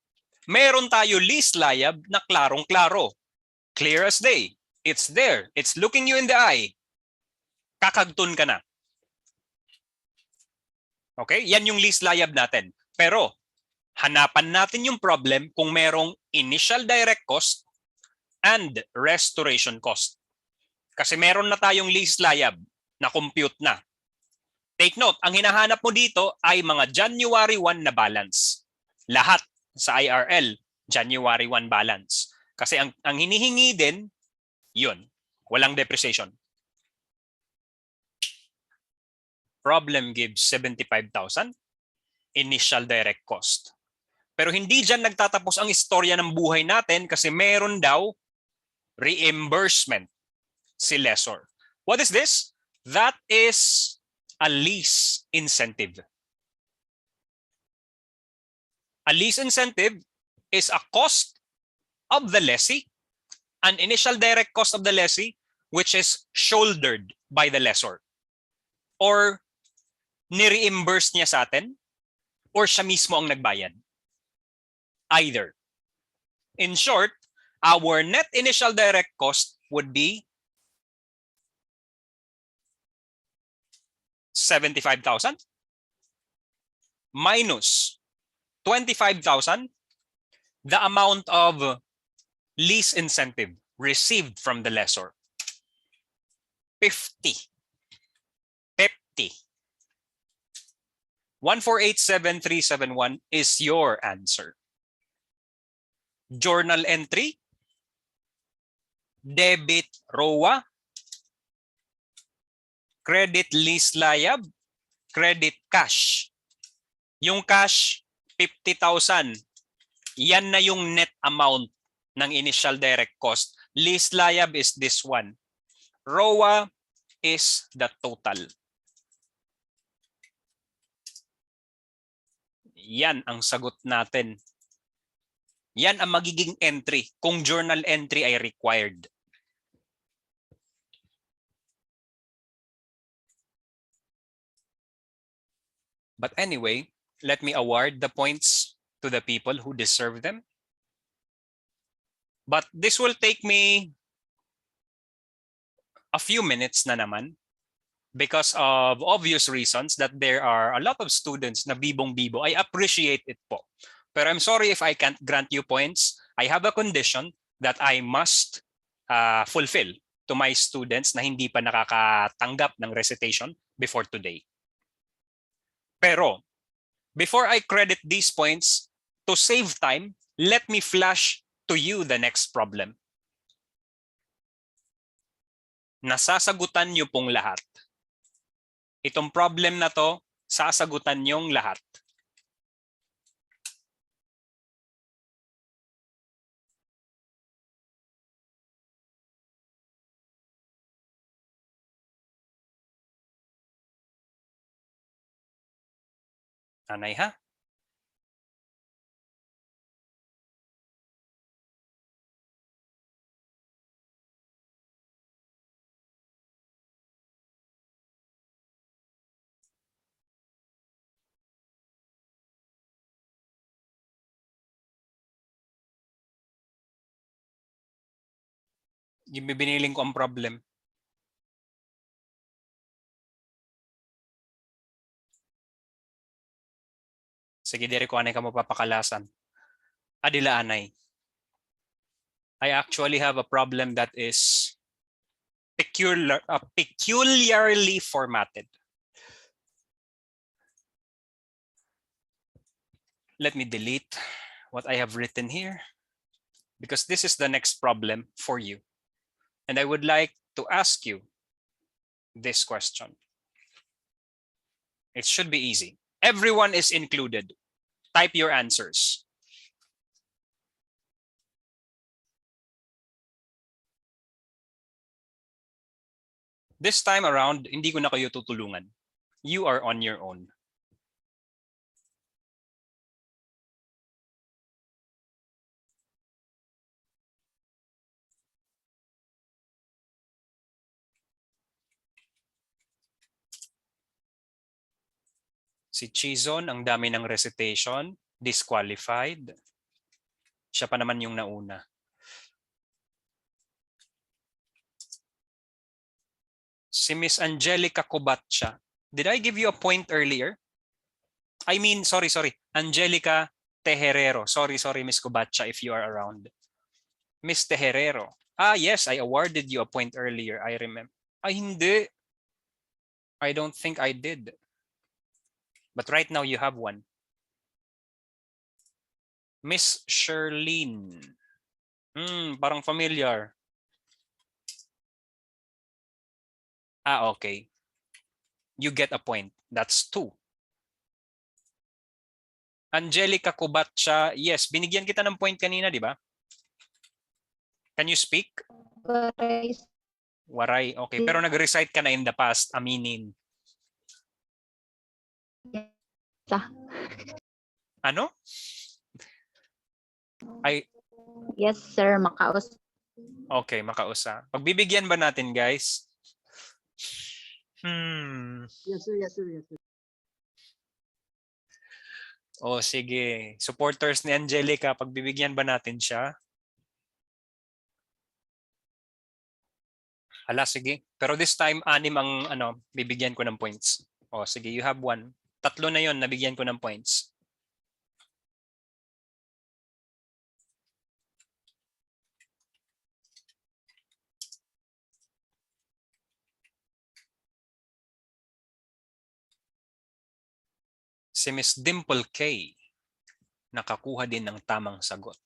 meron tayo lease liab na klarong-klaro. Clear as day. It's there. It's looking you in the eye. Kakagtun ka na. Okay? Yan yung lease liab natin. Pero, hanapan natin yung problem kung merong initial direct cost and restoration cost. Kasi meron na tayong lease liab na compute na. Take note, ang hinahanap mo dito ay mga January 1 na balance. Lahat sa IRL, January 1 balance. Kasi ang hinihingi din, yun, walang depreciation. Problem gives 75,000 initial direct cost. Pero hindi dyan nagtatapos ang istorya ng buhay natin kasi meron daw reimbursement si lessor. What is this? That is a lease incentive. A lease incentive is a cost of the lessee, an initial direct cost of the lessee, which is shouldered by the lessor. Or ni-reimburse niya sa atin, or siya mismo ang nagbayad. Either. In short, our net initial direct cost would be 75,000 minus 25,000, the amount of lease incentive received from the lessor. 50. 1487371 is your answer. Journal entry, debit ROA, credit lease liab, credit cash. Yung cash, 50,000. Yan na yung net amount ng initial direct cost. Lease liab is this one. ROA is the total. Yan ang sagot natin. Yan ang magiging entry kung journal entry ay required. But anyway, let me award the points to the people who deserve them. But this will take me a few minutes na naman because of obvious reasons that there are a lot of students na bibong-bibo. I appreciate it po. Pero I'm sorry if I can't grant you points. I have a condition that I must fulfill to my students na hindi pa nakakatanggap ng recitation before today. Pero, before I credit these points, to save time, let me flash to you the next problem. Nasasagutan niyo pong lahat. Itong problem na to, sasagutan niyong lahat. Anay ha? Yung biniling ko ang problem. Sige, diri ko anay ka mapapakalasan. Adila anay. I actually have a problem that is peculiarly formatted. Let me delete what I have written here because this is the next problem for you. And I would like to ask you this question. It should be easy. Everyone is included. Type your answers. This time around, hindi ko na kayo tutulungan. You are on your own. Si Chizon, ang dami ng recitation, disqualified. Siya pa naman yung nauna. Si Miss Angelica Cobatcha. Did I give you a point earlier? I mean, sorry. Angelica Tejerero. Sorry, Miss Cobatcha, if you are around. Miss Tejerero. Ah, yes, I awarded you a point earlier. I remember. Ay, hindi. I don't think I did. But right now you have one. Miss Sherlyn. Parang familiar. Ah, okay. You get a point. That's 2. Angelica Cobatcha. Yes, binigyan kita ng point kanina, di ba? Can you speak? Waray. Okay, pero nag-recite ka na in the past, aminin. Ano? Yes, sir. Makaus. Okay, makausa. Pagbibigyan ba natin, guys? Yes, sir. Oh, sige. Supporters ni Angelica, pagbibigyan ba natin siya? Hala, sige. Pero this time, 6 ang bibigyan ko ng points. Oh, sige, you have 1. 3 na yon nabigyan ko ng points. Si Miss Dimple K, nakakuha din ng tamang sagot.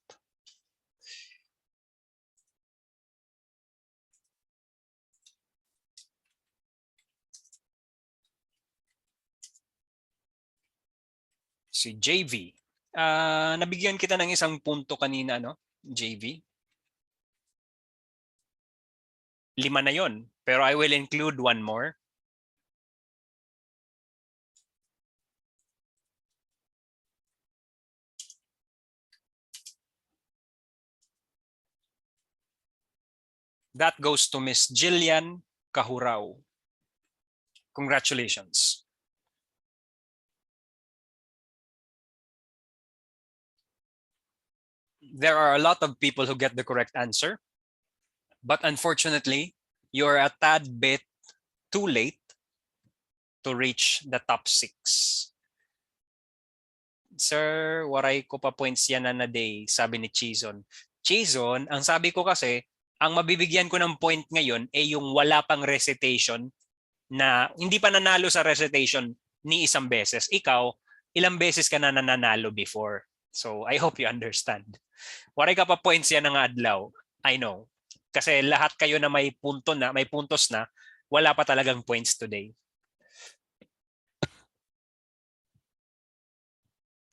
Si JV. Nabigyan kita ng isang punto kanina, no? JV. 5 na yon, pero I will include 1 more. That goes to Miss Jillian Kahurao. Congratulations. There are a lot of people who get the correct answer, but unfortunately, you're a tad bit too late to reach the top 6. Sir, waray ko pa points yan na day, sabi ni Chizon. Chizon, ang sabi ko kasi, ang mabibigyan ko ng point ngayon ay yung wala pang recitation na hindi pa nanalo sa recitation ni isang beses. Ikaw, ilang beses ka na nanalo before. So I hope you understand. Waray ka pa points yan ng adlaw. I know. Kasi lahat kayo na may puntos na, wala pa talagang points today.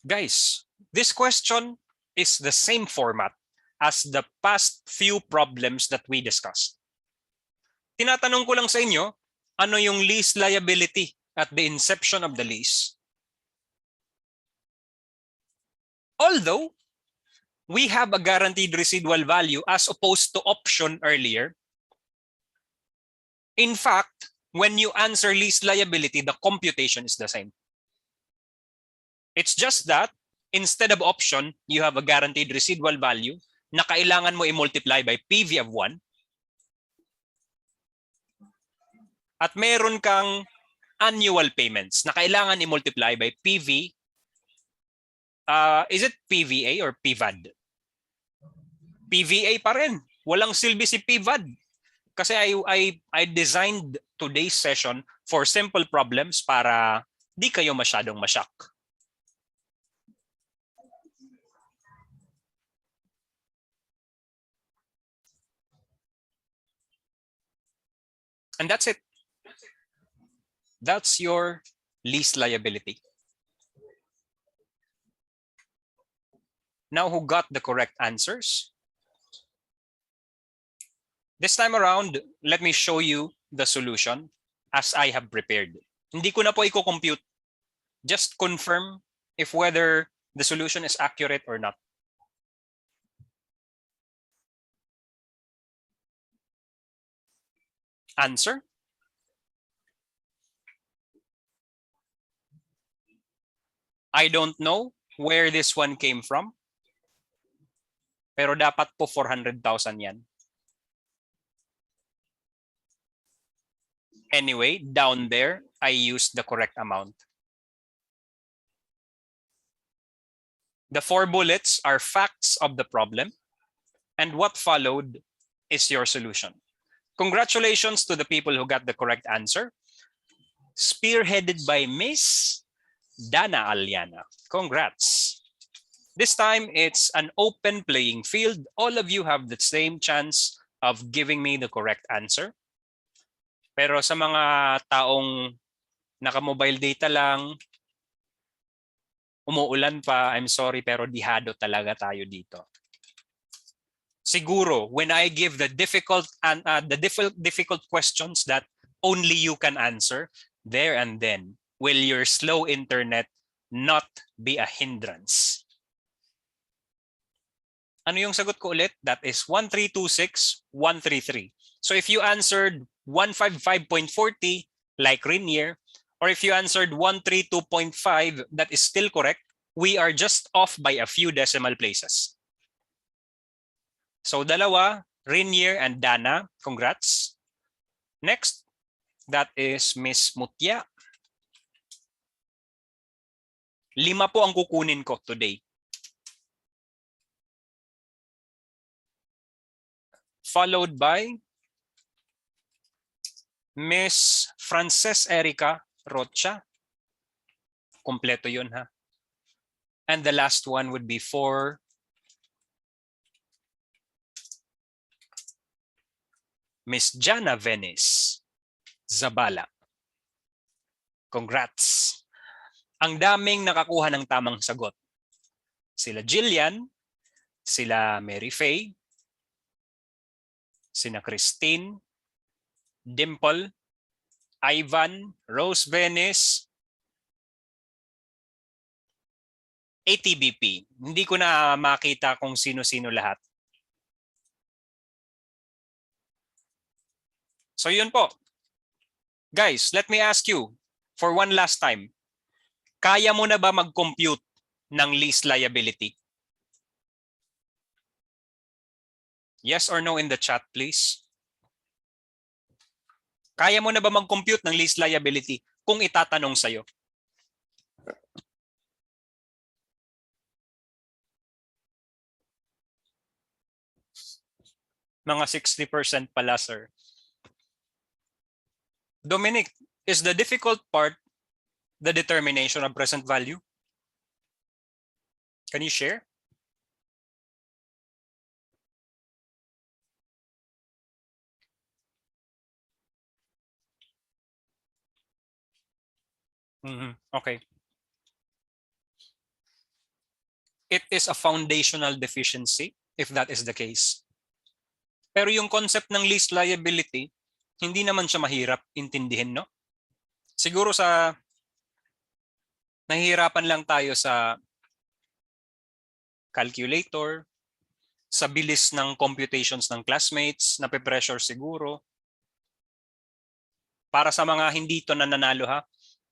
Guys, this question is the same format as the past few problems that we discussed. Tinatanong ko lang sa inyo, ano yung lease liability at the inception of the lease? Although we have a guaranteed residual value as opposed to option earlier, in fact, when you answer lease liability, the computation is the same. It's just that instead of option, you have a guaranteed residual value na kailangan mo i-multiply by PV of 1. At meron kang annual payments na kailangan i-multiply by PV. Is it PVA or PVAD? PVA pa rin. Walang silbi si PVAD. Kasi I designed today's session for simple problems para di kayo masyadong mashock. And that's it. That's your lease liability. Now, who got the correct answers? This time around, let me show you the solution as I have prepared. Hindi ko na po i-compute. Just confirm if whether the solution is accurate or not. Answer. I don't know where this one came from. Pero dapat po 400,000 yan. Anyway, down there, I used the correct amount. The 4 bullets are facts of the problem, and what followed is your solution. Congratulations to the people who got the correct answer. Spearheaded by Miss Dana Aliana. Congrats. This time, it's an open playing field. All of you have the same chance of giving me the correct answer. Pero sa mga taong naka-mobile data lang, umuulan pa, I'm sorry, pero dihado talaga tayo dito. Siguro, when I give the difficult questions that only you can answer, there and then, will your slow internet not be a hindrance? Ano yung sagot ko ulit? That is 1326133. So if you answered 155.40 like Rinier, or if you answered 132.5, that is still correct. We are just off by a few decimal places. So dalawa, Rinier and Dana, congrats. Next, that is Miss Mutya. 5 po ang kukunin ko today. Followed by Miss Frances Erica Rocha. Kompleto yun, ha? And the last one would be for Miss Jana Venice Zabala. Congrats. Ang daming nakakuha ng tamang sagot. Sila Jillian, sila Mary Faye, sina Christine, Dimple, Ivan, Rose Venice, ATBP. Hindi ko na makita kung sino-sino lahat. So yun po. Guys, let me ask you for one last time. Kaya mo na ba mag-compute ng lease liability? Yes or no in the chat, please. Kaya mo na ba mag-compute ng lease liability kung itatanong sa'yo? Mga 60% pala, sir. Dominic, is the difficult part the determination of present value? Can you share? Okay. It is a foundational deficiency if that is the case. Pero yung concept ng lease liability, hindi naman siya mahirap intindihin, no? Siguro nahihirapan lang tayo sa calculator, sa bilis ng computations ng classmates, nape-pressure siguro. Para sa mga hindi to nananalo ha,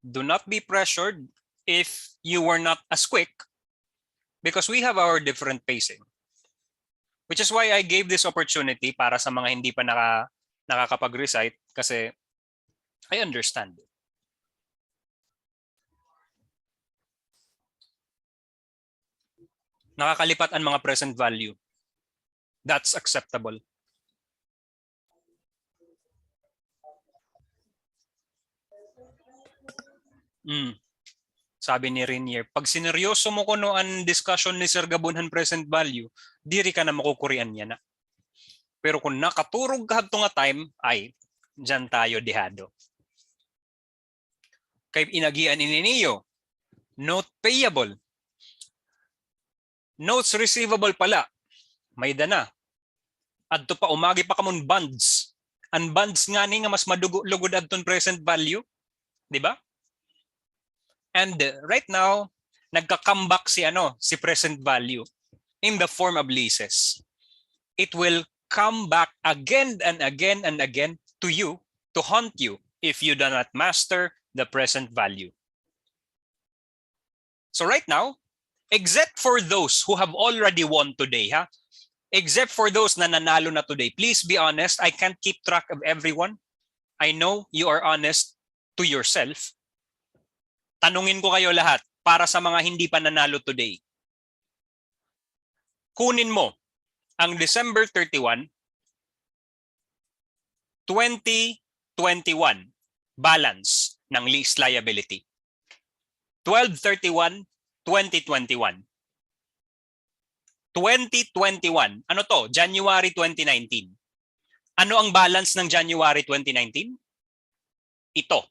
do not be pressured if you were not as quick because we have our different pacing. Which is why I gave this opportunity para sa mga hindi pa nakakapag-recite kasi I understand. Nakakalipat ang mga present value. That's acceptable. Sabi ni Renier, pag sineryoso mo kuno ang discussion ni Sir Gabunhan present value, diri ka na makukurian niya na. Pero kung nakaturog ka nga time, ay, dyan tayo dihado. Kay inagian ini niyo, note payable. Notes receivable pala, may dana. Adto pa umagi pa kamon bonds. Ang bonds nga ni nga mas madugod adton present value, di ba? And right now, nagka-comeback si present value in the form of leases. It will come back again and again and again to you, to haunt you if you do not master the present value. So right now, except for those who have already won today, except for those na nanalo na today, please be honest, I can't keep track of everyone. I know you are honest to yourself. Tanungin ko kayo lahat para sa mga hindi pa nanalo today. Kunin mo ang December 31, 2021 balance ng lease liability. 12/31, 2021. 2021, ano to? January 2019. Ano ang balance ng January 2019? Ito.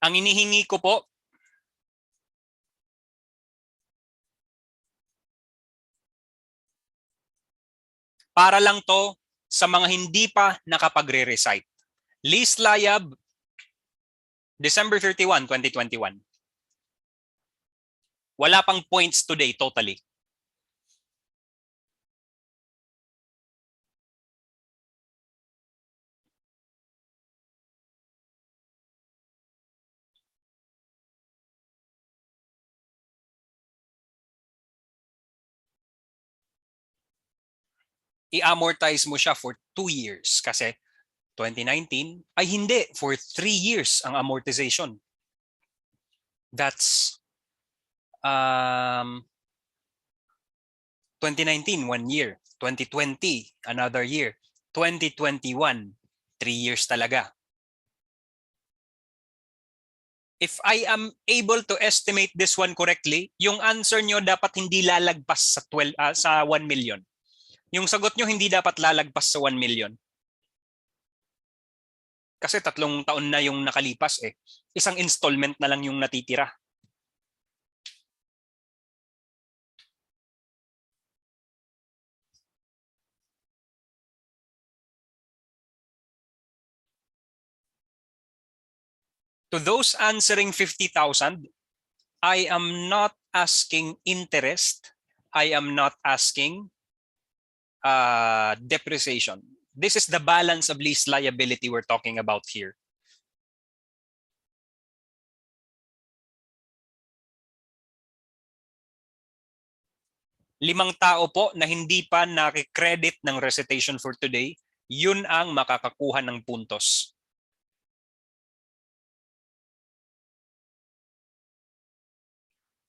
Ang inihingi ko po, para lang to sa mga hindi pa nakapagre-recite. Lease liab, December 31, 2021. Wala pang points today totally. I-amortize mo siya for 2 years kasi 2019 ay hindi, for 3 years ang amortization. That's 2019, 1 year. 2020, another year. 2021, 3 years talaga. If I am able to estimate this one correctly, yung answer nyo dapat hindi lalagpas sa 1 million. Yung sagot nyo hindi dapat lalagpas sa 1 million. Kasi 3 taon na yung nakalipas eh. Isang installment na lang yung natitira. To those answering 50,000, I am not asking interest. I am not asking depreciation. This is the balance of lease liability we're talking about here. Limang tao po na hindi pa nakikredit ng recitation for today, yun ang makakakuha ng puntos.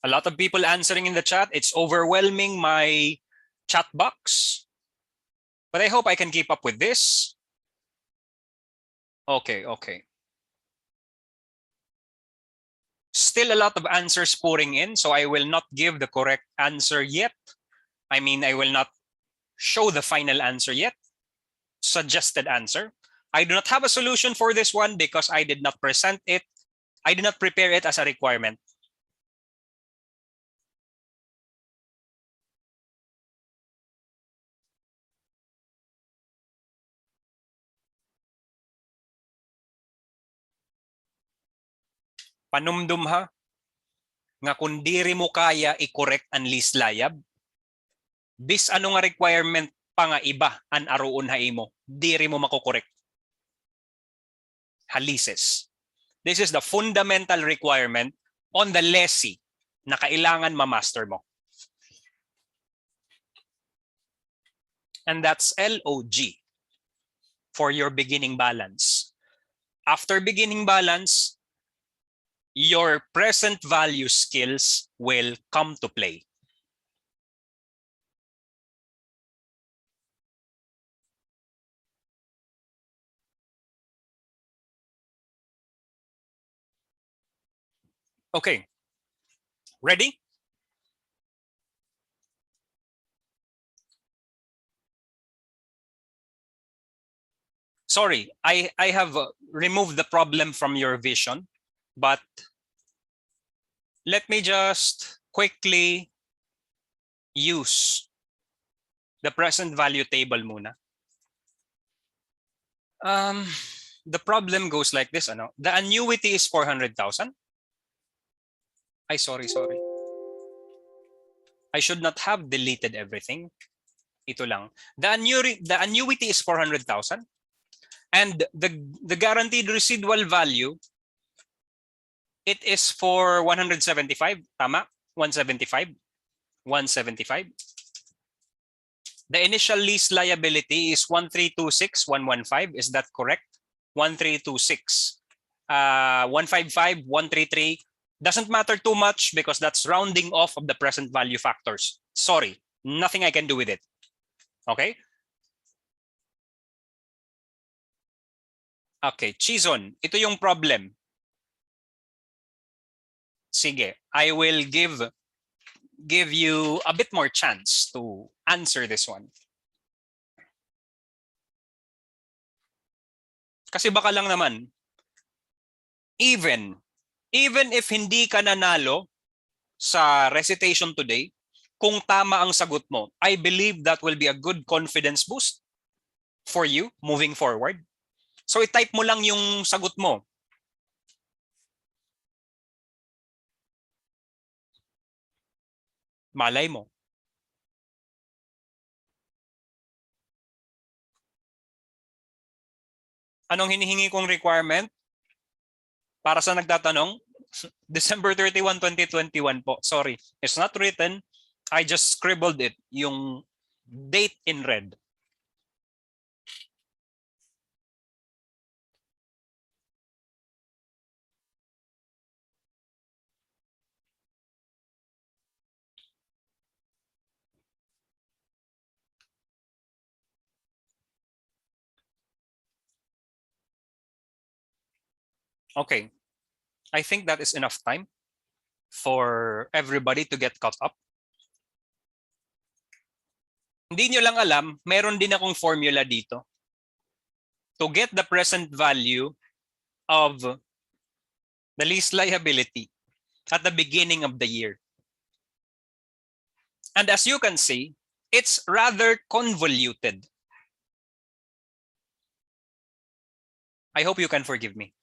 A lot of people answering in the chat. It's overwhelming my chat box. But I hope I can keep up with this. Okay. Still a lot of answers pouring in, so I will not give the correct answer yet. I mean, I will not show the final answer yet. Suggested answer. I do not have a solution for this one because I did not present it. I did not prepare it as a requirement. Panumdum ha, nga kung diri mo kaya i-correct ang least layab, bis ano nga requirement pa nga iba an aruon ha imo, diri mo makokorek. Halises. This is the fundamental requirement on the lessee na kailangan ma-master mo. And that's LOG for your beginning balance. After beginning balance, your present value skills will come to play. Okay, ready? Sorry, I have removed the problem from your vision, but let me just quickly use the present value table muna. The problem goes like this, ano? The annuity is 400,000. Ay, sorry. I should not have deleted everything. Ito lang. The annuity is 400,000. And the guaranteed residual value, it is for 175. Tama? 175. 175. The initial lease liability is 1326115. Is that correct? 1326. 155, 133. Doesn't matter too much because that's rounding off of the present value factors. Sorry, nothing I can do with it. Okay? Okay, Chizon, ito yung problem. Sige, I will give you a bit more chance to answer this one. Kasi baka lang naman, even if hindi ka nanalo sa recitation today, kung tama ang sagot mo, I believe that will be a good confidence boost for you moving forward. So i-type mo lang yung sagot mo. Malay mo. Anong hinihingi kong requirement? Para sa nagtatanong, December 31, 2021 po. Sorry, it's not written. I just scribbled it, yung date in red. Okay, I think that is enough time for everybody to get caught up. Hindi nyo lang alam, meron din akong formula dito to get the present value of the lease liability at the beginning of the year. And as you can see, it's rather convoluted. I hope you can forgive me.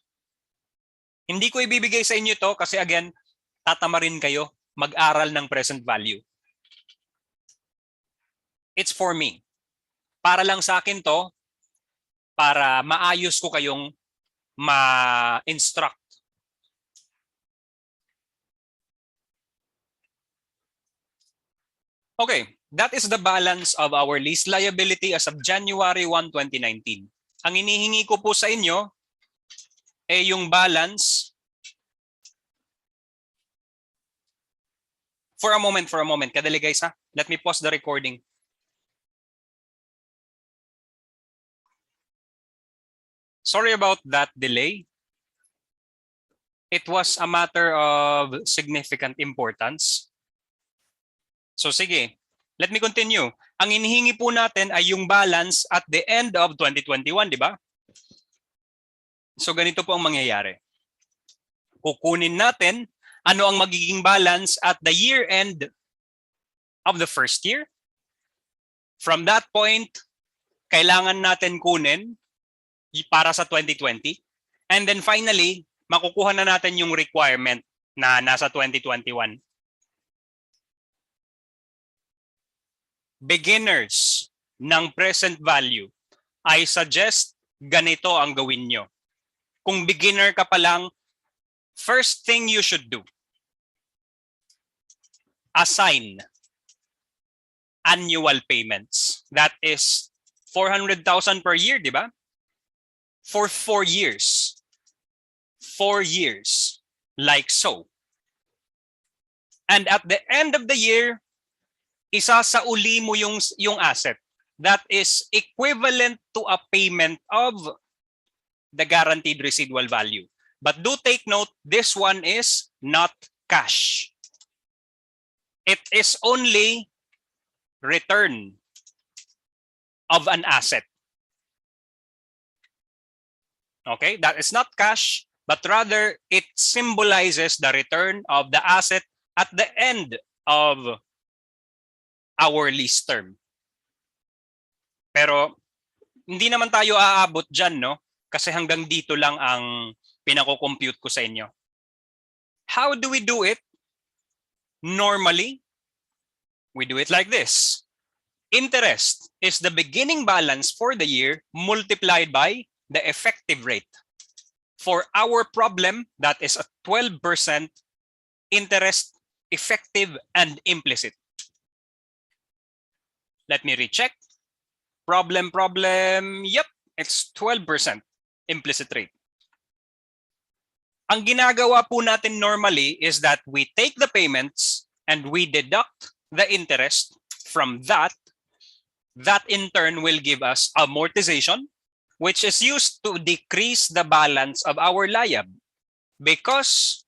Hindi ko ibibigay sa inyo to kasi again, tatama rin kayo mag-aral ng present value. It's for me. Para lang sa akin to, para maayos ko kayong ma-instruct. Okay, that is the balance of our lease liability as of January 1, 2019. Ang inihingi ko po sa inyo yung balance. For a moment. Kadali guys ha. Let me pause the recording. Sorry about that delay. It was a matter of significant importance. So sige, let me continue. Ang inihingi po natin ay yung balance at the end of 2021, di ba? So ganito po ang mangyayari. Kukunin natin ano ang magiging balance at the year end of the first year. From that point, kailangan natin kunin para sa 2020. And then finally, makukuha na natin yung requirement na nasa 2021. Beginners ng present value, I suggest ganito ang gawin nyo. Kung beginner ka pa lang, first thing you should do, assign annual payments. That is 400,000 per year, di ba? For 4 years. 4 years, like so. And at the end of the year, isasauli mo yung asset. That is equivalent to a payment of the guaranteed residual value. But do take note, this one is not cash. It is only return of an asset. Okay, that is not cash, but rather it symbolizes the return of the asset at the end of our lease term. Pero hindi naman tayo aabot dyan, no? Kasi hanggang dito lang ang pinako-compute ko sa inyo. How do we do it? Normally, we do it like this. Interest is the beginning balance for the year multiplied by the effective rate. For our problem, that is a 12% interest, effective and implicit. Let me recheck. Problem. Yep, it's 12% implicit rate. Ang ginagawa po natin normally is that we take the payments and we deduct the interest from that. That in turn will give us amortization, which is used to decrease the balance of our liab because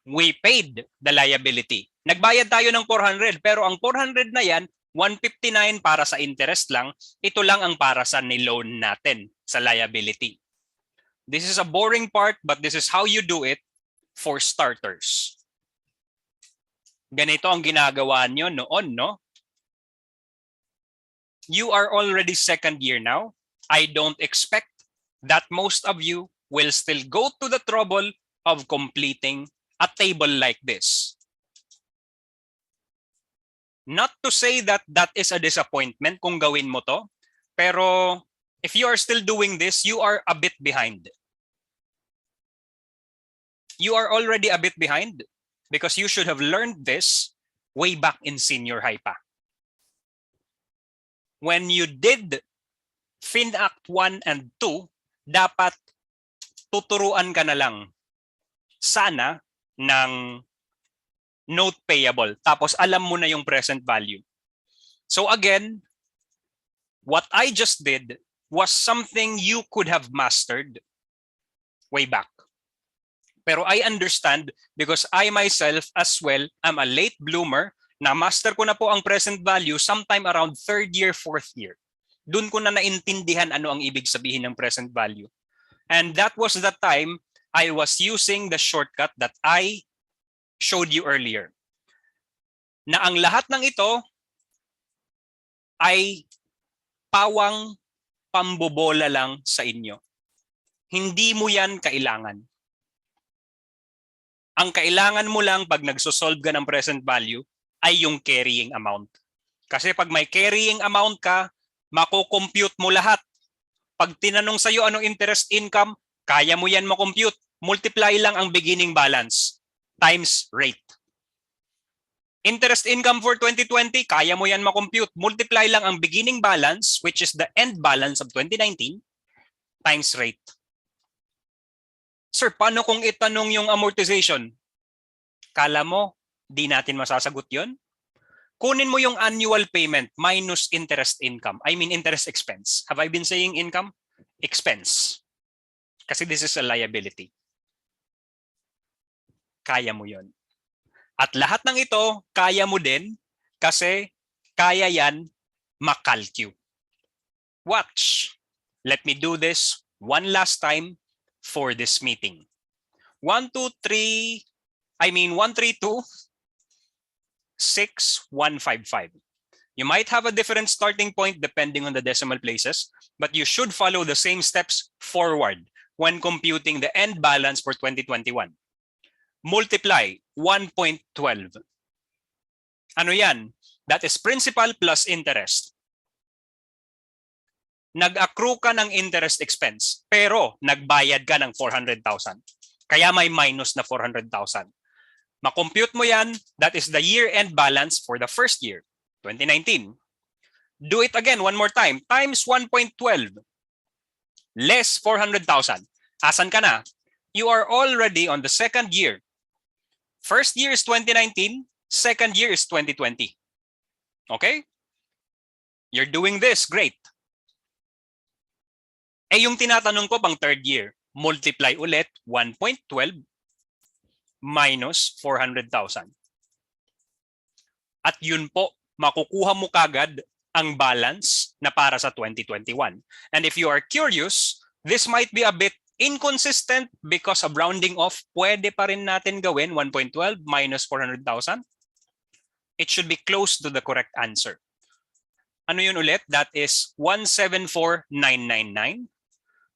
we paid the liability. Nagbayad tayo ng 400 pero ang 400 na yan, 159 para sa interest lang, ito lang ang para sa niloan natin sa liability. This is a boring part, but this is how you do it for starters. Ganito ang ginagawa nyo noon, no? You are already second year now. I don't expect that most of you will still go to the trouble of completing a table like this. Not to say that that is a disappointment kung gawin mo to, pero if you are still doing this, you are a bit behind. You are already a bit behind because you should have learned this way back in senior high pa. When you did FinAct 1 and 2, dapat tuturuan ka na lang sana ng note payable. Tapos alam mo na yung present value. So again, what I just did was something you could have mastered way back. Pero I understand because I myself as well am a late bloomer na master ko na po ang present value sometime around 3rd year, 4th year. Doon ko na naintindihan ano ang ibig sabihin ng present value. And that was the time I was using the shortcut that I showed you earlier. Na ang lahat ng ito ay pawang pambobola lang sa inyo. Hindi mo yan kailangan. Ang kailangan mo lang pag nagsosolve ka ng present value ay yung carrying amount. Kasi pag may carrying amount ka, mako-compute mo lahat. Pag tinanong sa'yo anong interest income, kaya mo yan makompute. Multiply lang ang beginning balance times rate. Interest income for 2020, kaya mo yan makompute. Multiply lang ang beginning balance, which is the end balance of 2019, times rate. Sir, paano kung itanong yung amortization? Kala mo, di natin masasagot yon? Kunin mo yung annual payment minus interest income. I mean interest expense. Have I been saying income? Expense. Kasi this is a liability. Kaya mo yon. At lahat ng ito, kaya mo din kasi kaya yan makalcu. Watch. Let me do this one last time for this meeting. 1, 2, 3, 132, 6, 1, 5, 5. You might have a different starting point depending on the decimal places, but you should follow the same steps forward. when computing the end balance for 2021. Multiply 1.12. Ano yan? That is principal plus interest. Nag-accrue ka ng interest expense, pero nagbayad ka ng 400,000. Kaya may minus na 400,000. Ma-compute mo yan, that is the year-end balance for the first year, 2019. Do it again one more time, times 1.12, less 400,000. Asan ka na? You are already on the second year. First year is 2019, second year is 2020. Okay? You're doing this, great. Eh yung tinatanong ko pang third year, multiply ulit 1.12 minus 400,000. At yun po, makukuha mo kagad ang balance na para sa 2021. And if you are curious, this might be a bit inconsistent because of rounding off, pwede pa rin natin gawin 1.12 minus 400,000. It should be close to the correct answer. Ano yun ulit? That is 174,999.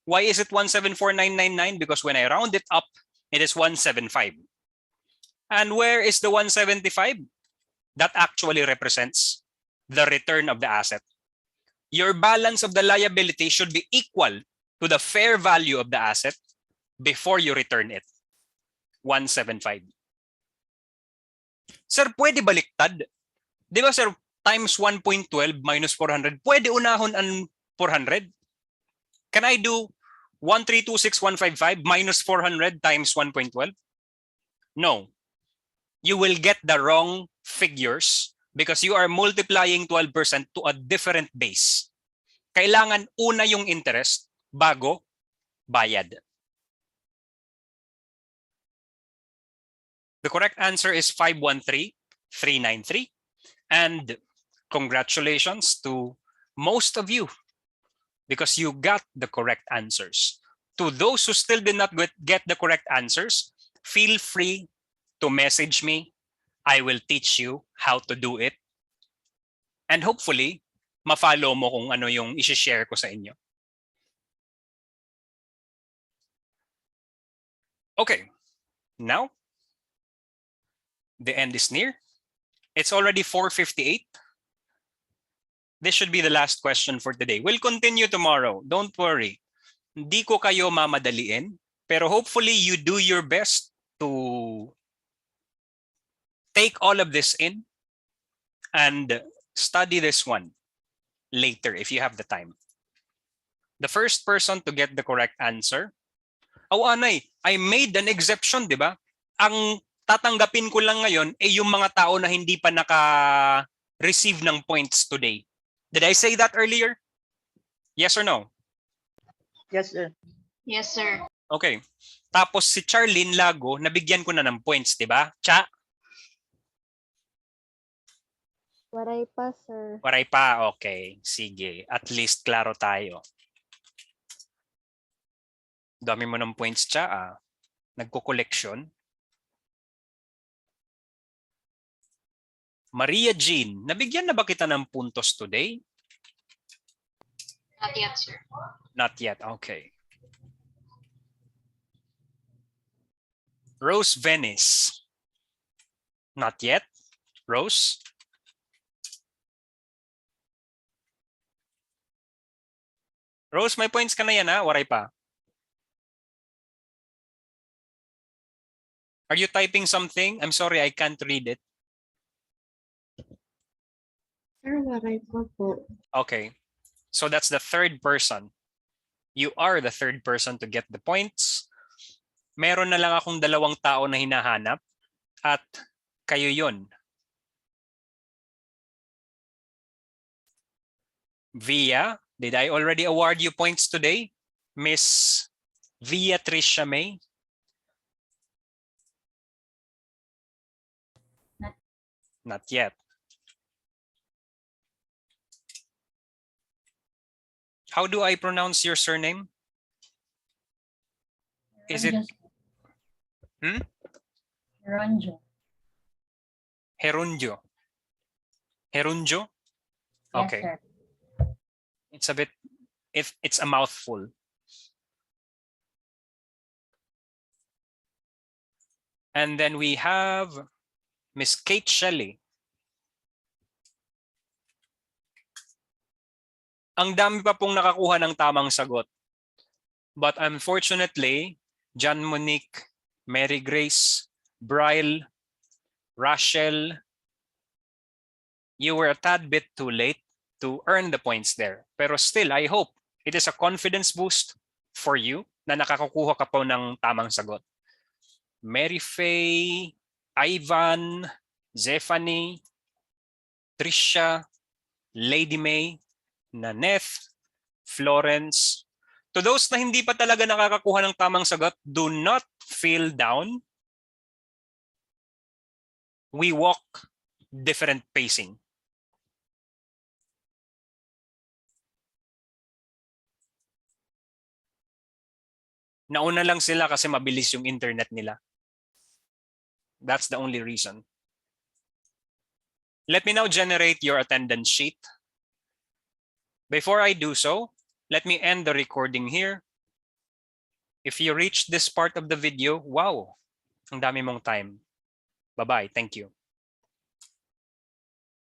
Why is it 174,999? Because when I round it up, it is 175. And where is the 175? That actually represents the return of the asset. Your balance of the liability should be equal to the fair value of the asset before you return it. 175. Sir, pwede baliktad? Di ba, sir, times 1.12 minus 400, pwede unahon ang 400? Can I do 1326155 minus 400 times 1.12? No. You will get the wrong figures because you are multiplying 12% to a different base. Kailangan una yung interest bago bayad. The correct answer is 513,393. And congratulations to most of you because you got the correct answers. To those who still did not get the correct answers, feel free to message me. I will teach you how to do it. And hopefully, ma-follow mo kung ano yung isi-share ko sa inyo. Okay, now, the end is near. It's already 4:58. This should be the last question for today. We'll continue tomorrow. Don't worry. Hindi ko kayo mamadaliin, pero hopefully you do your best to take all of this in and study this one later if you have the time. The first person to get the correct answer. Oh, Anay, I made an exception, di ba? Ang tatanggapin ko lang ngayon ay yung mga tao na hindi pa naka-receive ng points today. Did I say that earlier? Yes or no? Yes, sir. Yes, sir. Okay. Tapos si Charlene Lago, nabigyan ko na ng points, di ba? Cha? Waray pa, sir. Waray pa? Okay. Sige. At least klaro tayo. Dami mo ng points, Cha. Nagko-collection. Maria Jean, nabigyan na ba kita ng puntos today? Not yet, sir. Not yet. Okay. Rose Venice. Not yet. Rose? Rose, may points ka na yan, ha? Waray pa. Are you typing something? I'm sorry, I can't read it. Sir, waray pa po. Okay. So that's the third person. You are the third person to get the points. Meron na lang akong dalawang tao na hinahanap at kayo yun. Via, did I already award you points today? Miss Via Tricia May? Not yet. How do I pronounce your surname? Is it Ronjo. Herunjo? Herunjo? Okay. Yes, sir. It's a bit, if it's a mouthful. And then we have Miss Kate Shelley. Ang dami pa pong nakakuha ng tamang sagot. But unfortunately, John Monique, Mary Grace, Bryle, Rachel, you were a tad bit too late to earn the points there. Pero still, I hope it is a confidence boost for you na nakakakuha ka po ng tamang sagot. Mary Faye, Ivan, Zephanie, Trisha, Lady May, Naneth, Florence. To those na hindi pa talaga nakakakuha ng tamang sagot, do not feel down. We walk different pacing. Nauna lang sila kasi mabilis yung internet nila. That's the only reason. Let me now generate your attendance sheet. Before I do so, let me end the recording here. If you reached this part of the video, wow, ang dami mong time. Bye-bye. Thank you.